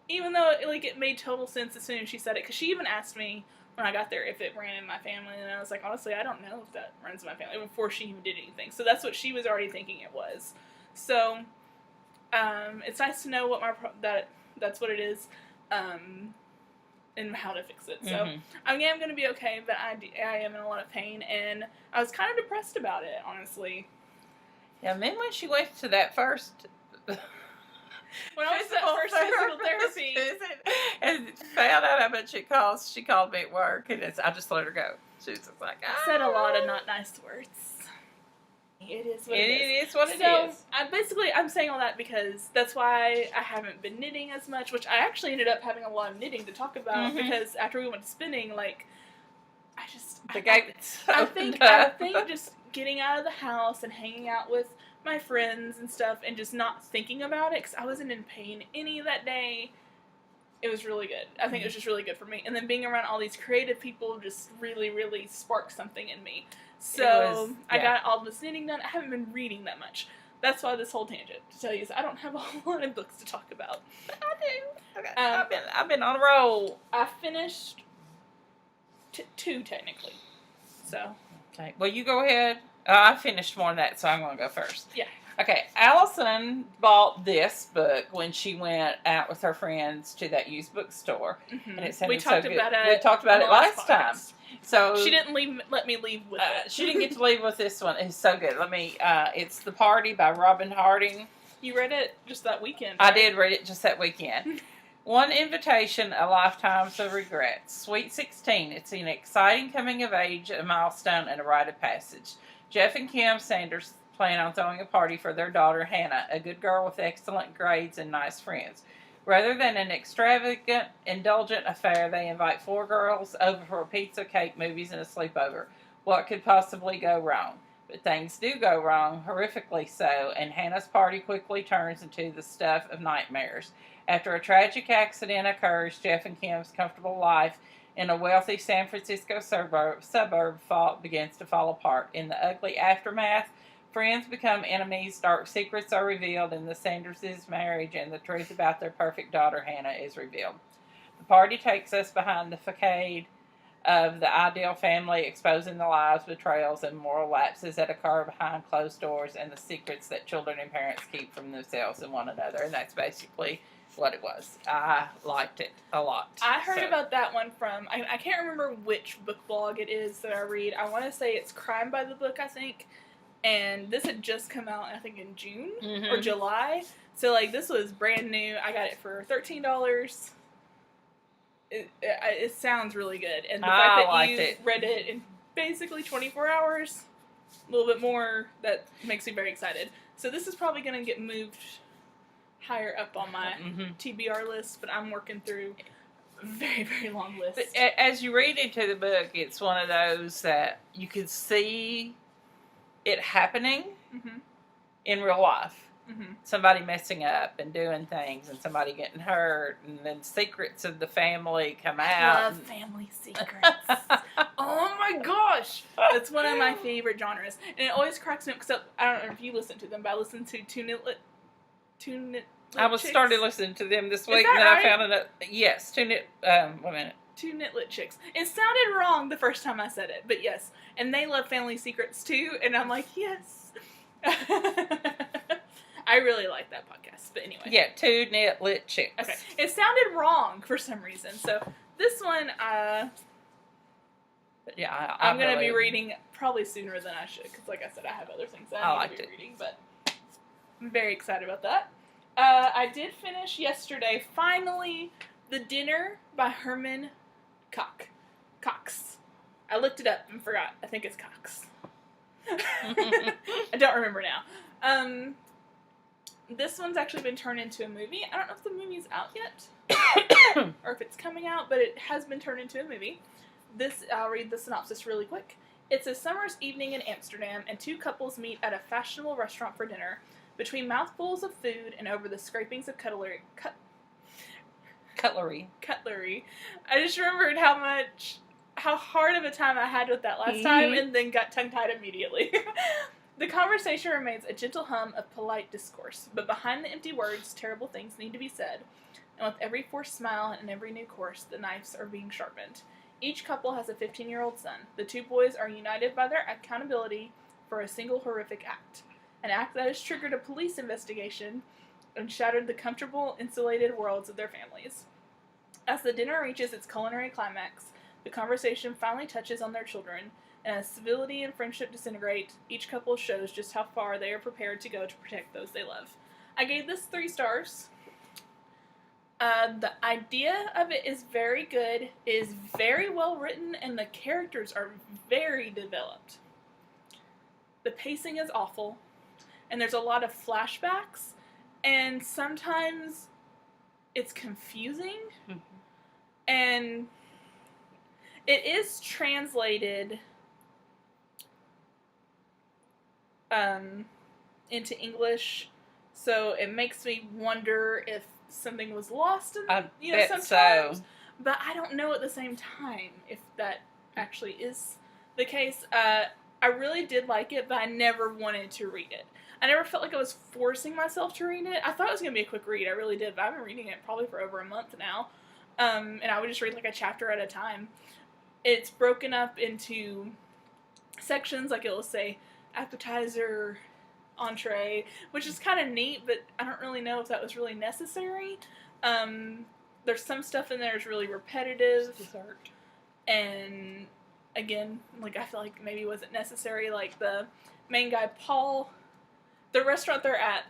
even though it made total sense as soon as she said it, because she even asked me when I got there if it ran in my family, and I was like, honestly, I don't know if that runs in my family, before she even did anything. So that's what she was already thinking it was. So it's nice to know what that's what it is, and how to fix it. So I'm going to be okay, but I am in a lot of pain, and I was kind of depressed about it, honestly. Yeah, and then when she went to that first... When I was at first physical therapy and found out how much it cost, she called me at work, and I just let her go. She was just like, I said a lot of not nice words. It is what it is. It is what it is. I'm saying all that because that's why I haven't been knitting as much, which I actually ended up having a lot of knitting to talk about, because after we went spinning, like, I think just getting out of the house and hanging out with my friends and stuff and just not thinking about it, because I wasn't in pain any of that day, it was really good. I think it was just really good for me. And then being around all these creative people just really, really sparked something in me. So I got all this knitting done. I haven't been reading that much. That's why this whole tangent, to tell you, is I don't have a whole lot of books to talk about. But I do. Okay. I've been on a roll. I finished 2 technically. So. Okay. Well, you go ahead. I finished more than that, so I'm going to go first. Yeah. Okay. Allison bought this book when she went out with her friends to that used bookstore, and it sounded so good. We talked about it last time. So she didn't let me leave with it. She didn't get to leave with this one. It's so good. It's The Party by Robin Harding. You read it just that weekend, right? I did read it just that weekend. One invitation, a lifetime of regrets. Sweet 16. It's an exciting coming of age, a milestone, and a rite of passage. Jeff and Kim Sanders plan on throwing a party for their daughter Hannah, a good girl with excellent grades and nice friends. Rather than an extravagant, indulgent affair, they invite 4 girls over for a pizza, cake, movies, and a sleepover. What could possibly go wrong? But things do go wrong, horrifically so, and Hannah's party quickly turns into the stuff of nightmares. After a tragic accident occurs, Jeff and Kim's comfortable life in a wealthy San Francisco suburb begins to fall apart. In the ugly aftermath, friends become enemies, dark secrets are revealed in the Sanders' marriage, and the truth about their perfect daughter Hannah is revealed. The party takes us behind the facade of the ideal family, exposing the lies, betrayals, and moral lapses that occur behind closed doors, and the secrets that children and parents keep from themselves and one another. And that's basically what it was. I liked it a lot. I heard about that one from, I can't remember which book blog it is that I read. I want to say it's Crime by the Book, I think. And this had just come out, I think, in June or July. So, this was brand new. I got it for $13. It sounds really good. And the fact that you read it in basically 24 hours, a little bit more, that makes me very excited. So this is probably going to get moved higher up on my TBR list, but I'm working through a very, very long list. But as you read into the book, it's one of those that you could see it happening in real life. Somebody messing up and doing things, and somebody getting hurt, and then secrets of the family come out. I love family secrets. Oh my gosh! That's one of my favorite genres. And it always cracks me up, because I don't know if you listen to them, but I listen to Two Knit started listening to them this week, and then right? I found it. Yes, Two Knit Lit Chicks. It sounded wrong the first time I said it, but yes. And they love family secrets too, and I'm like, yes. I really like that podcast, but anyway. Yeah, Two Knit Lit Chicks. Okay. It sounded wrong for some reason, so this one, I'm going to be reading probably sooner than I should, because like I said, I have other things that I need to be reading, but I'm very excited about that. I did finish yesterday, finally, The Dinner by Herman Cox. I looked it up and forgot. I think it's Cox. I don't remember now. This one's actually been turned into a movie. I don't know if the movie's out yet, or if it's coming out, but it has been turned into a movie. I'll read the synopsis really quick. It's a summer's evening in Amsterdam, and 2 couples meet at a fashionable restaurant for dinner. Between mouthfuls of food and over the scrapings of cutlery. I just remembered how hard of a time I had with that last time, and then got tongue-tied immediately. The conversation remains a gentle hum of polite discourse, but behind the empty words, terrible things need to be said. and with every forced smile and every new course, the knives are being sharpened. Each couple has a 15-year-old son. The two boys are united by their accountability for a single horrific act. An act that has triggered a police investigation and shattered the comfortable, insulated worlds of their families. As the dinner reaches its culinary climax, the conversation finally touches on their children, and as civility and friendship disintegrate, each couple shows just how far they are prepared to go to protect those they love. I gave this 3 stars. The idea of it is very good, is very well written, and the characters are very developed. The pacing is awful, and there's a lot of flashbacks, and sometimes it's confusing, and it is translated into English, so it makes me wonder if something was lost in, sometimes. So. But I don't know at the same time if that actually is the case. I really did like it, but I never wanted to read it. I never felt like I was forcing myself to read it. I thought it was going to be a quick read. I really did, but I've been reading it probably for over a month now. And I would just read like a chapter at a time. It's broken up into sections, like it'll say appetizer, entree, which is kind of neat, but I don't really know if that was really necessary. There's some stuff in there that's really repetitive. Dessert. And again, like I feel like maybe wasn't necessary. Like the main guy, Paul, the restaurant they're at,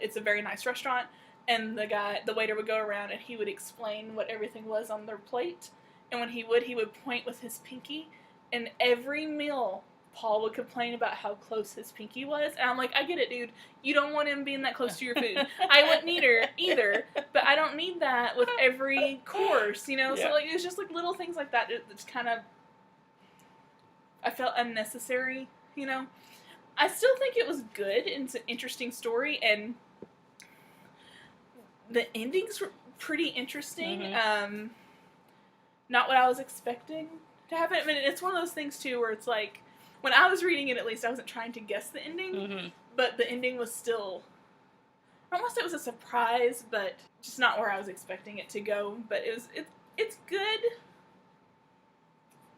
it's a very nice restaurant, and the waiter would go around and he would explain what everything was on their plate. And when he would point with his pinky, and every meal Paul would complain about how close his pinky was. And I'm like, I get it, dude. You don't want him being that close to your food. I wouldn't either, but I don't need that with every course, Yeah. So, like, it's just, like, little things like that. It's kind of, I felt unnecessary, I still think it was good, and it's an interesting story, and the endings were pretty interesting. Mm-hmm. Not what I was expecting to happen. I mean, it's one of those things, too, where it's like, when I was reading it, at least, I wasn't trying to guess the ending, but the ending was still, I don't want to say it was a surprise, but just not where I was expecting it to go. But it's good,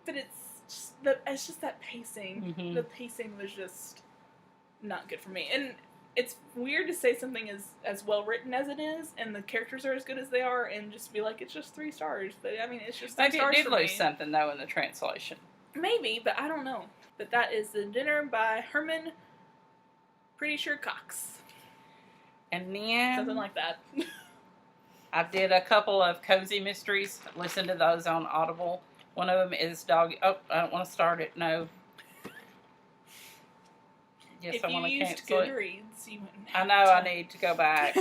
but it's just that pacing. Mm-hmm. The pacing was just not good for me, and it's weird to say something as well written as it is, and the characters are as good as they are, and just be like, it's just 3 stars. But I mean, it's just 3 stars. Maybe it did lose something though in the translation. Maybe, but I don't know. But that is The Dinner by Herman, pretty sure Cox. And then something like that. I did a couple of cozy mysteries. Listen to those on Audible. One of them is Doggy. Oh, I don't want to start it. No. Yes, if I want to you cancel used Goodreads, you wouldn't have I know. to. I need to go back.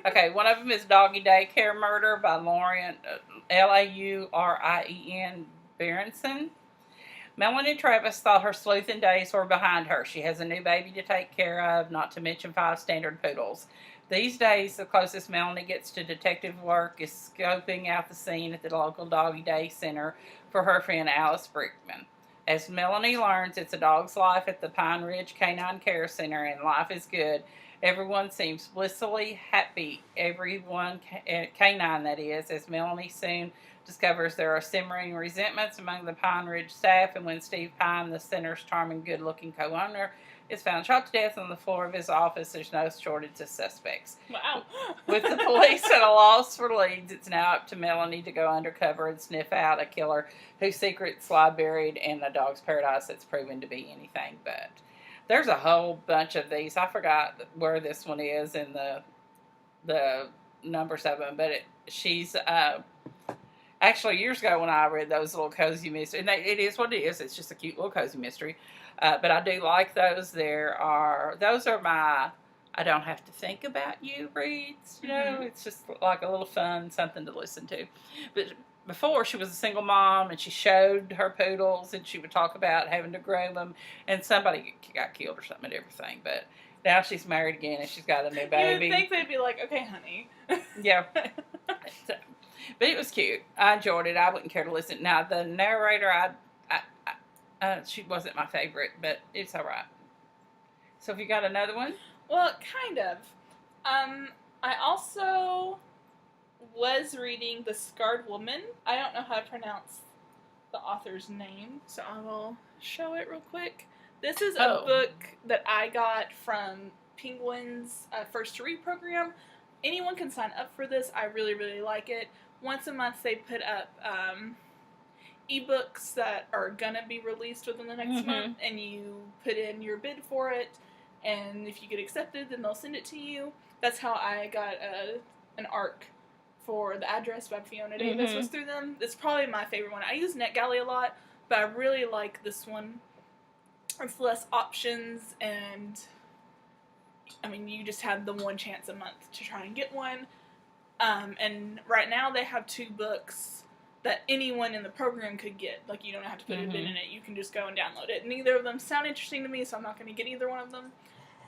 Okay, one of them is Doggy Daycare Murder by Lauren Laurien Berenson. Melanie Travis thought her sleuthing days were behind her. She has a new baby to take care of, not to mention 5 standard poodles. These days, the closest Melanie gets to detective work is scoping out the scene at the local Doggy Day Center for her friend Alice Brickman. As Melanie learns, it's a dog's life at the Pine Ridge Canine Care Center, and life is good. Everyone seems blissfully happy. Everyone, canine that is, as Melanie soon discovers there are simmering resentments among the Pine Ridge staff, and when Steve Pine, the center's charming, good-looking co-owner, is found shot to death on the floor of his office, there's no shortage of suspects. Wow. With the police at a loss for leads, it's now up to Melanie to go undercover and sniff out a killer whose secrets lie buried in a dog's paradise that's proven to be anything but. There's a whole bunch of these. I forgot where this one is in the numbers of them, but she's actually years ago when I read those little cozy mysteries, and it is what it is. It's just a cute little cozy mystery, but I do like those. Those are my I don't have to think about you reads. It's just like a little fun something to listen to. But before, she was a single mom, and she showed her poodles, and she would talk about having to groom them, and somebody got killed or something and everything. But now she's married again, and she's got a new baby. You would think they'd be like, okay, honey. Yeah. So, but it was cute. I enjoyed it. I wouldn't care to listen. Now, the narrator, she wasn't my favorite, but it's all right. So, have you got another one? Well, kind of. I also was reading The Scarred Woman. I don't know how to pronounce the author's name, so I will show it real quick. This is a book that I got from Penguin's First to Read program. Anyone can sign up for this. I really, really like it. Once a month they put up ebooks that are gonna be released within the next month, and you put in your bid for it, and if you get accepted, then they'll send it to you. That's how I got an ARC for The Address by Fiona Davis was through them. It's probably my favorite one. I use NetGalley a lot, but I really like this one. It's less options, and I mean, you just have the one chance a month to try and get one. And right now they have 2 books that anyone in the program could get. Like, you don't have to put a bid in it. You can just go and download it. Neither of them sound interesting to me, so I'm not going to get either one of them.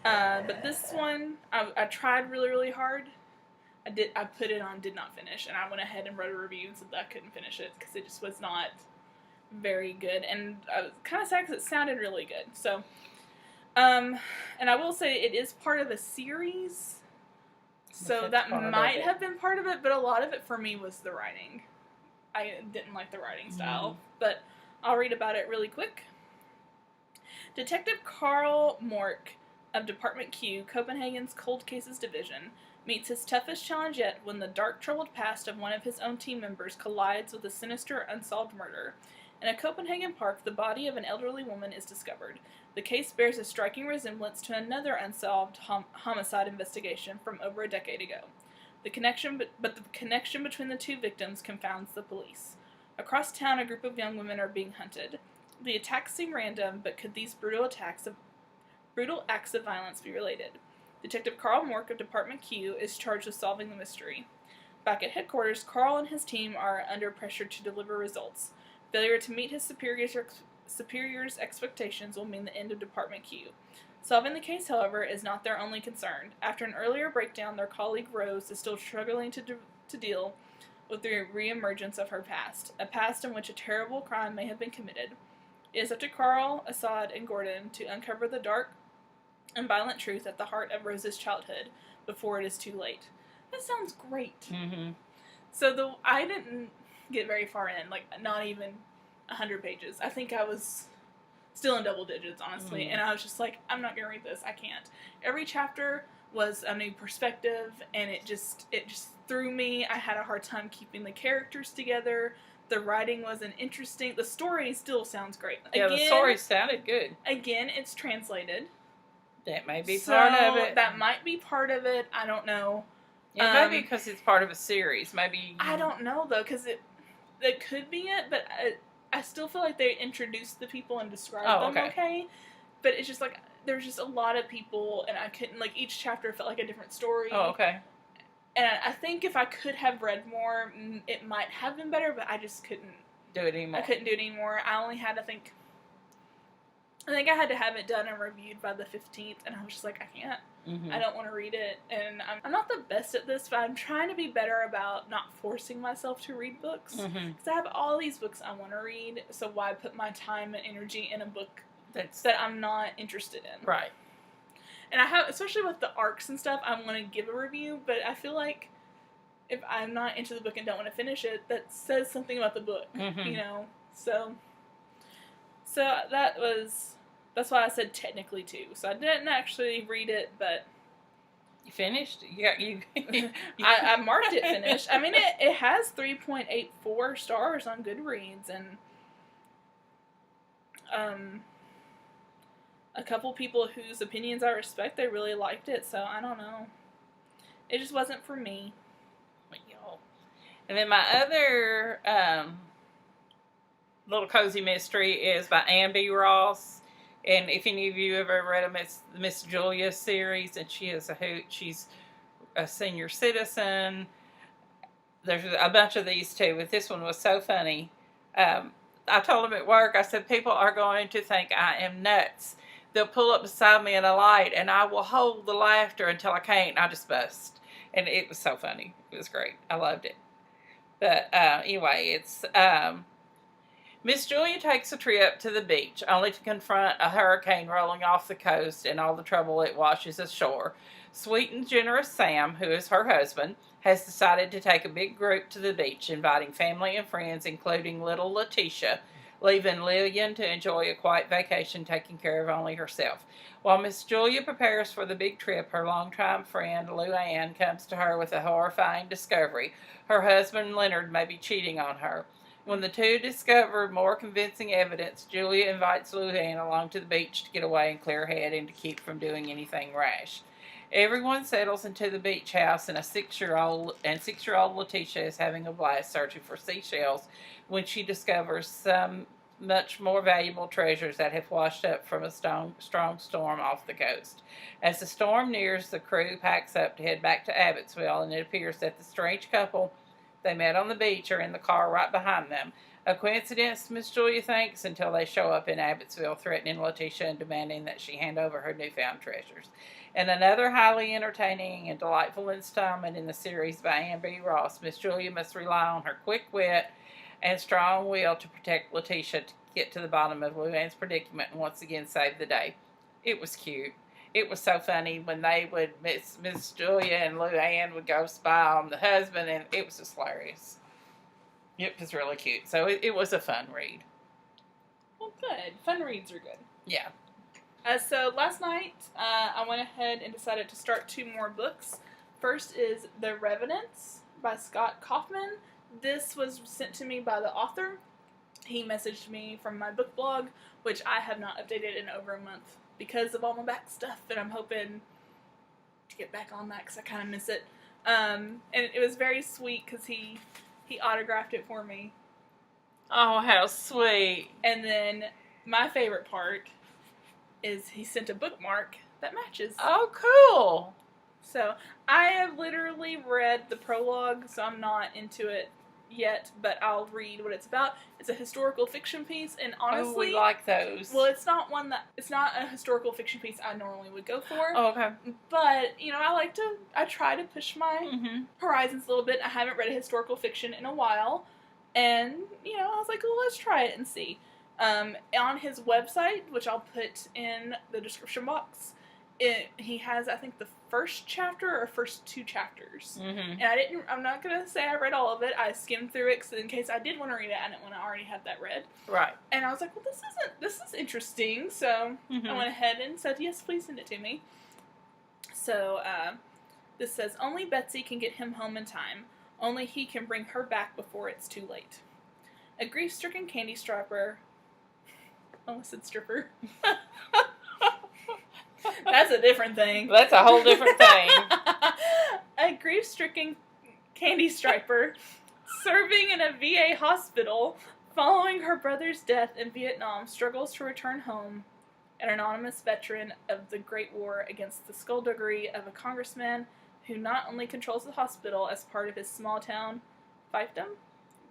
But this one, I tried really, really hard. I put it on Did Not Finish, and I went ahead and wrote a review and said that I couldn't finish it because it just was not very good. And I was kind of sad because it sounded really good. So, and I will say it is part of a series, so that might have been part of it, but a lot of it for me was the writing. I didn't like the writing style, but I'll read about it really quick. Detective Carl Mork of Department Q, Copenhagen's Cold Cases Division, meets his toughest challenge yet when the dark, troubled past of one of his own team members collides with a sinister, unsolved murder. In a Copenhagen park, the body of an elderly woman is discovered. The case bears a striking resemblance to another unsolved homicide investigation from over a decade ago. The connection between the 2 victims confounds the police. Across town, a group of young women are being hunted. The attacks seem random, but could these brutal acts of violence be related? Detective Carl Mork of Department Q is charged with solving the mystery. Back at headquarters, Carl and his team are under pressure to deliver results. Failure to meet his superiors' expectations will mean the end of Department Q. Solving the case, however, is not their only concern. After an earlier breakdown, their colleague Rose is still struggling to deal with the reemergence of her past, a past in which a terrible crime may have been committed. It is up to Carl, Assad, and Gordon to uncover the dark and violent truth at the heart of Rose's childhood before it is too late. That sounds great. So I didn't get very far in, like not even 100 pages. I think I was still in double digits, honestly, and I was just like, I'm not gonna read this. I can't. Every chapter was a new perspective, and it just threw me. I had a hard time keeping the characters together. The writing wasn't interesting. The story still sounds great. Yeah, the story sounded good. Again, it's translated. That may be part of it. That might be part of it. I don't know. Yeah, maybe because it's part of a series. Maybe. I don't know, though, because it could be it, but I still feel like they introduced the people and described them okay. But it's just like, there's just a lot of people, and I couldn't, like, each chapter felt like a different story. Oh, okay. And I think if I could have read more, it might have been better, but I just couldn't do it anymore. I couldn't do it anymore. I only had, I think I had to have it done and reviewed by the 15th, and I was just like, I can't. I don't want to read it, and I'm not the best at this, but I'm trying to be better about not forcing myself to read books, because I have all these books I want to read, so why put my time and energy in a book that I'm not interested in? Right. And I have, especially with the arcs and stuff, I want to give a review, but I feel like if I'm not into the book and don't want to finish it, that says something about the book, you know? So that's why I said technically 2. So I didn't actually read it, but... You finished? I marked it finished. I mean, it has 3.84 stars on Goodreads, and a couple people whose opinions I respect, they really liked it, so I don't know. It just wasn't for me. And then my other little cozy mystery is by Ann B. Ross. And if any of you ever read a Miss Julia series, and she is a hoot. She's a senior citizen. There's a bunch of these too, but this one was so funny. I told them at work, I said, people are going to think I am nuts. They'll pull up beside me in a light, and I will hold the laughter until I can't, and I just bust. And it was so funny. It was great. I loved it. But anyway, it's Miss Julia takes a trip to the beach, only to confront a hurricane rolling off the coast and all the trouble it washes ashore. Sweet and generous Sam, who is her husband, has decided to take a big group to the beach, inviting family and friends, including little Letitia, leaving Lillian to enjoy a quiet vacation taking care of only herself. While Miss Julia prepares for the big trip, her longtime friend Lou Ann comes to her with a horrifying discovery. Her husband Leonard may be cheating on her. When the two discover more convincing evidence, Julia invites Lou Ann along to the beach to get away and clear her head and to keep from doing anything rash. Everyone settles into the beach house, and six-year-old Letitia is having a blast searching for seashells when she discovers some much more valuable treasures that have washed up from a strong storm off the coast. As the storm nears, the crew packs up to head back to Abbotsville, and it appears that the strange couple they met on the beach are in the car right behind them. A coincidence, Miss Julia thinks, until they show up in Abbotsville, threatening Letitia and demanding that she hand over her newfound treasures. In another highly entertaining and delightful installment in the series by Ann B. Ross, Miss Julia must rely on her quick wit and strong will to protect Letitia to get to the bottom of Lou Ann's predicament and once again save the day. It was cute. It was so funny when they would, Miss Julia and Lou Ann would go spy on the husband, and it was just hilarious. It was really cute. So it was a fun read. Well, good. Fun reads are good. Yeah. So last night, I went ahead and decided to start 2 more books. First is The Revenants by Scott Kaufman. This was sent to me by the author. He messaged me from my book blog, which I have not updated in over a month because of all my back stuff, and I'm hoping to get back on that because I kind of miss it. And it was very sweet because he autographed it for me. Oh, how sweet. And then my favorite part is he sent a bookmark that matches. Oh, cool. So I have literally read the prologue, so I'm not into it yet, but I'll read what it's about. It's a historical fiction piece, and honestly, we like those. Well, it's not a historical fiction piece I normally would go for. Oh, okay. But I try to push my horizons a little bit. I haven't read a historical fiction in a while, and I was like, well, let's try it and see. On his website, which I'll put in the description box, he has, I think, the first chapter or first 2 chapters. And I'm not going to say I read all of it. I skimmed through it in case I did want to read it. I didn't want to already have that read. Right. And I was like, well, this is interesting. So I went ahead and said, yes, please send it to me. So this says, only Betsy can get him home in time. Only he can bring her back before it's too late. A grief-stricken candy striper. I almost said stripper. That's a different thing. That's a whole different thing. A grief-stricken candy striper serving in a VA hospital following her brother's death in Vietnam struggles to return home. An anonymous veteran of the Great War against the skullduggery of a congressman who not only controls the hospital as part of his small-town fiefdom,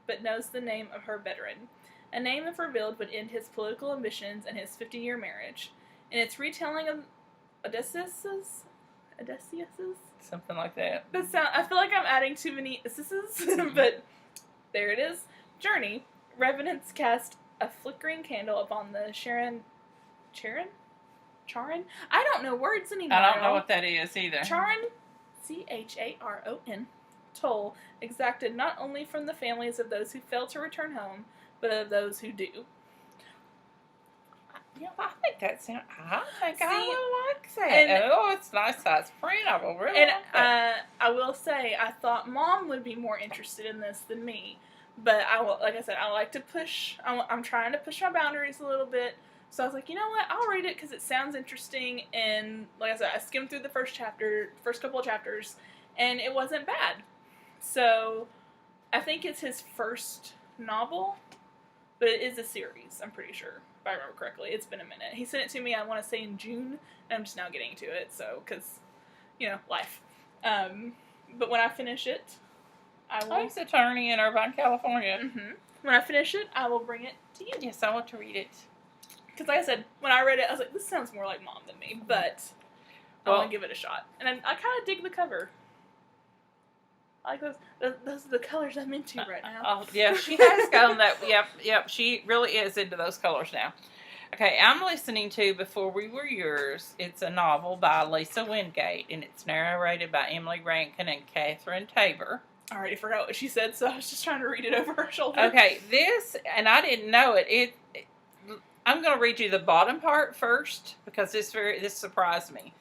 but knows the name of her veteran. A name, if revealed, would end his political ambitions and his 50-year marriage. In its retelling of Odysseus's? Something like that. I feel like I'm adding too many S's, but there it is. Journey. Revenants cast a flickering candle upon the Charon? I don't know words anymore. I don't know what that is either. Charon, Charon, toll exacted not only from the families of those who fail to return home, but of those who do. I think I will like that. And, it's nice size print. I will really like that. I will say, I thought Mom would be more interested in this than me. But like I said, I like to push. I'm trying to push my boundaries a little bit. So I was like, you know what? I'll read it because it sounds interesting. And like I said, I skimmed through the first couple of chapters, and it wasn't bad. So I think it's his first novel, but it is a series, I'm pretty sure. If I remember correctly. It's been a minute. He sent it to me, I want to say in June, and I'm just now getting to it, so, because, life. But when I finish it, I will... He's an attorney in Irvine, California. When I finish it, I will bring it to you. Yes, I want to read it. Because like I said, when I read it, I was like, this sounds more like Mom than me, but I want to give it a shot. And I kind of dig the cover. I like those. Those are the colors I'm into right now. Oh, yeah, she has gone that. Yep. She really is into those colors now. Okay, I'm listening to Before We Were Yours. It's a novel by Lisa Wingate, and it's narrated by Emily Rankin and Catherine Tabor. I already forgot what she said, so I was just trying to read it over her shoulder. Okay, this, and I didn't know it. I'm going to read you the bottom part first because this surprised me.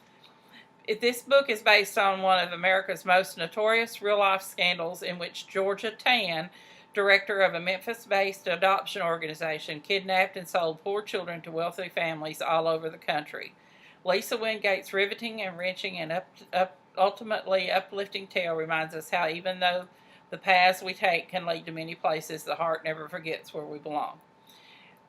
This book is based on one of America's most notorious real-life scandals in which Georgia Tan, director of a Memphis-based adoption organization, kidnapped and sold poor children to wealthy families all over the country. Lisa Wingate's riveting, enriching, and ultimately uplifting tale reminds us how even though the paths we take can lead to many places, the heart never forgets where we belong.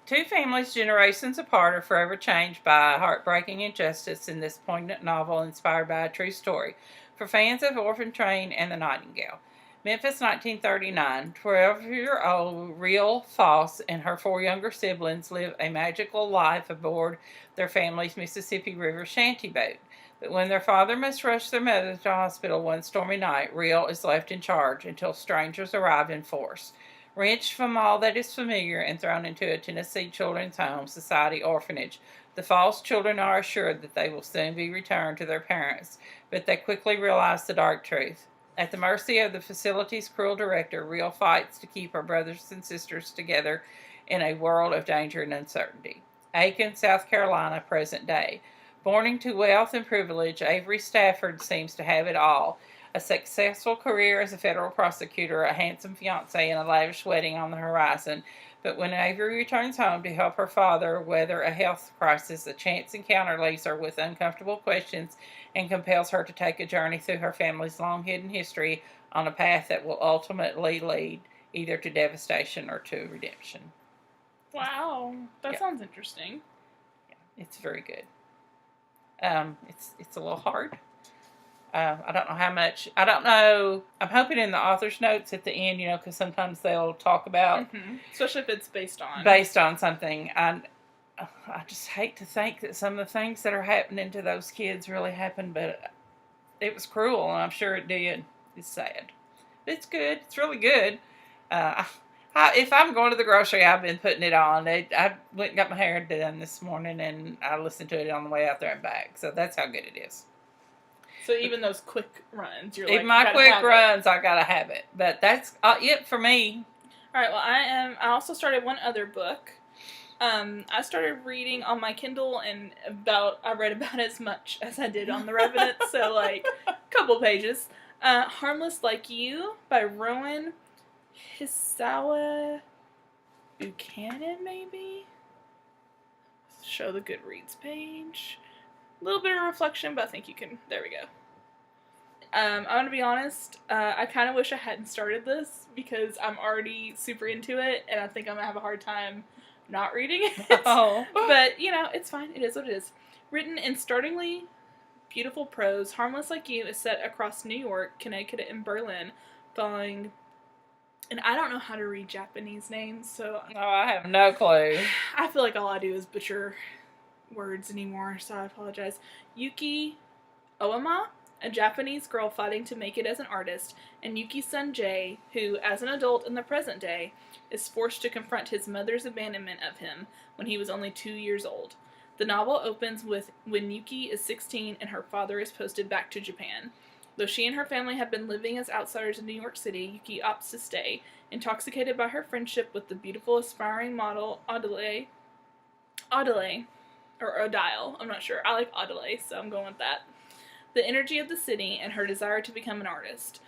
Two families generations apart are forever changed by heartbreaking injustice in this poignant novel inspired by a true story. For fans of Orphan Train and The Nightingale. Memphis, 1939. 12-year-old Real Foss and her 4 younger siblings live a magical life aboard their family's Mississippi River shanty boat. But when their father must rush their mother to hospital one stormy night, Real is left in charge until strangers arrive in force. Wrenched from all that is familiar and thrown into a Tennessee Children's Home Society orphanage, the Foss children are assured that they will soon be returned to their parents, but they quickly realize the dark truth. At the mercy of the facility's cruel director, Real fights to keep her brothers and sisters together in a world of danger and uncertainty. Aiken, South Carolina, present day. Born into wealth and privilege, Avery Stafford seems to have it all. A successful career as a federal prosecutor, a handsome fiancé, and a lavish wedding on the horizon. But when Avery returns home to help her father weather a health crisis, a chance encounter leaves her with uncomfortable questions and compels her to take a journey through her family's long-hidden history on a path that will ultimately lead either to devastation or to redemption. Wow, that sounds interesting. Yeah, it's very good. It's a little hard. I don't know how much. I don't know. I'm hoping in the author's notes at the end, because sometimes they'll talk about, especially if it's based on something. And I just hate to think that some of the things that are happening to those kids really happened, but it was cruel, and I'm sure it did. It's sad. But it's good. It's really good. If I'm going to the grocery, I've been putting it on. I went and got my hair done this morning, and I listened to it on the way out there and back. So that's how good it is. So even those quick runs, you're even my quick runs, I gotta have it. But that's it for me. All right. Well, I also started one other book. I started reading on my Kindle, and I read about as much as I did on the Revenants. So like a couple pages. Harmless Like You by Rowan Hisawa Buchanan, maybe. Show the Goodreads page. A little bit of reflection, but I think you can. There we go. I'm going to be honest. I kind of wish I hadn't started this because I'm already super into it, and I think I'm going to have a hard time not reading it. Oh. But, it's fine. It is what it is. Written in startlingly beautiful prose, Harmless Like You is set across New York, Connecticut, and Berlin, following... And I don't know how to read Japanese names, so... Oh, I have no clue. I feel like all I do is butcher words anymore, so I apologize. Yuki Oama, a Japanese girl fighting to make it as an artist, and Yuki's son Jay, who, as an adult in the present day, is forced to confront his mother's abandonment of him when he was only 2 years old. The novel opens with when Yuki is 16 and her father is posted back to Japan. Though she and her family have been living as outsiders in New York City, Yuki opts to stay, intoxicated by her friendship with the beautiful aspiring model Adele, or Odile, I'm not sure. I like Adelaide, so I'm going with that. The energy of the city and her desire to become an artist.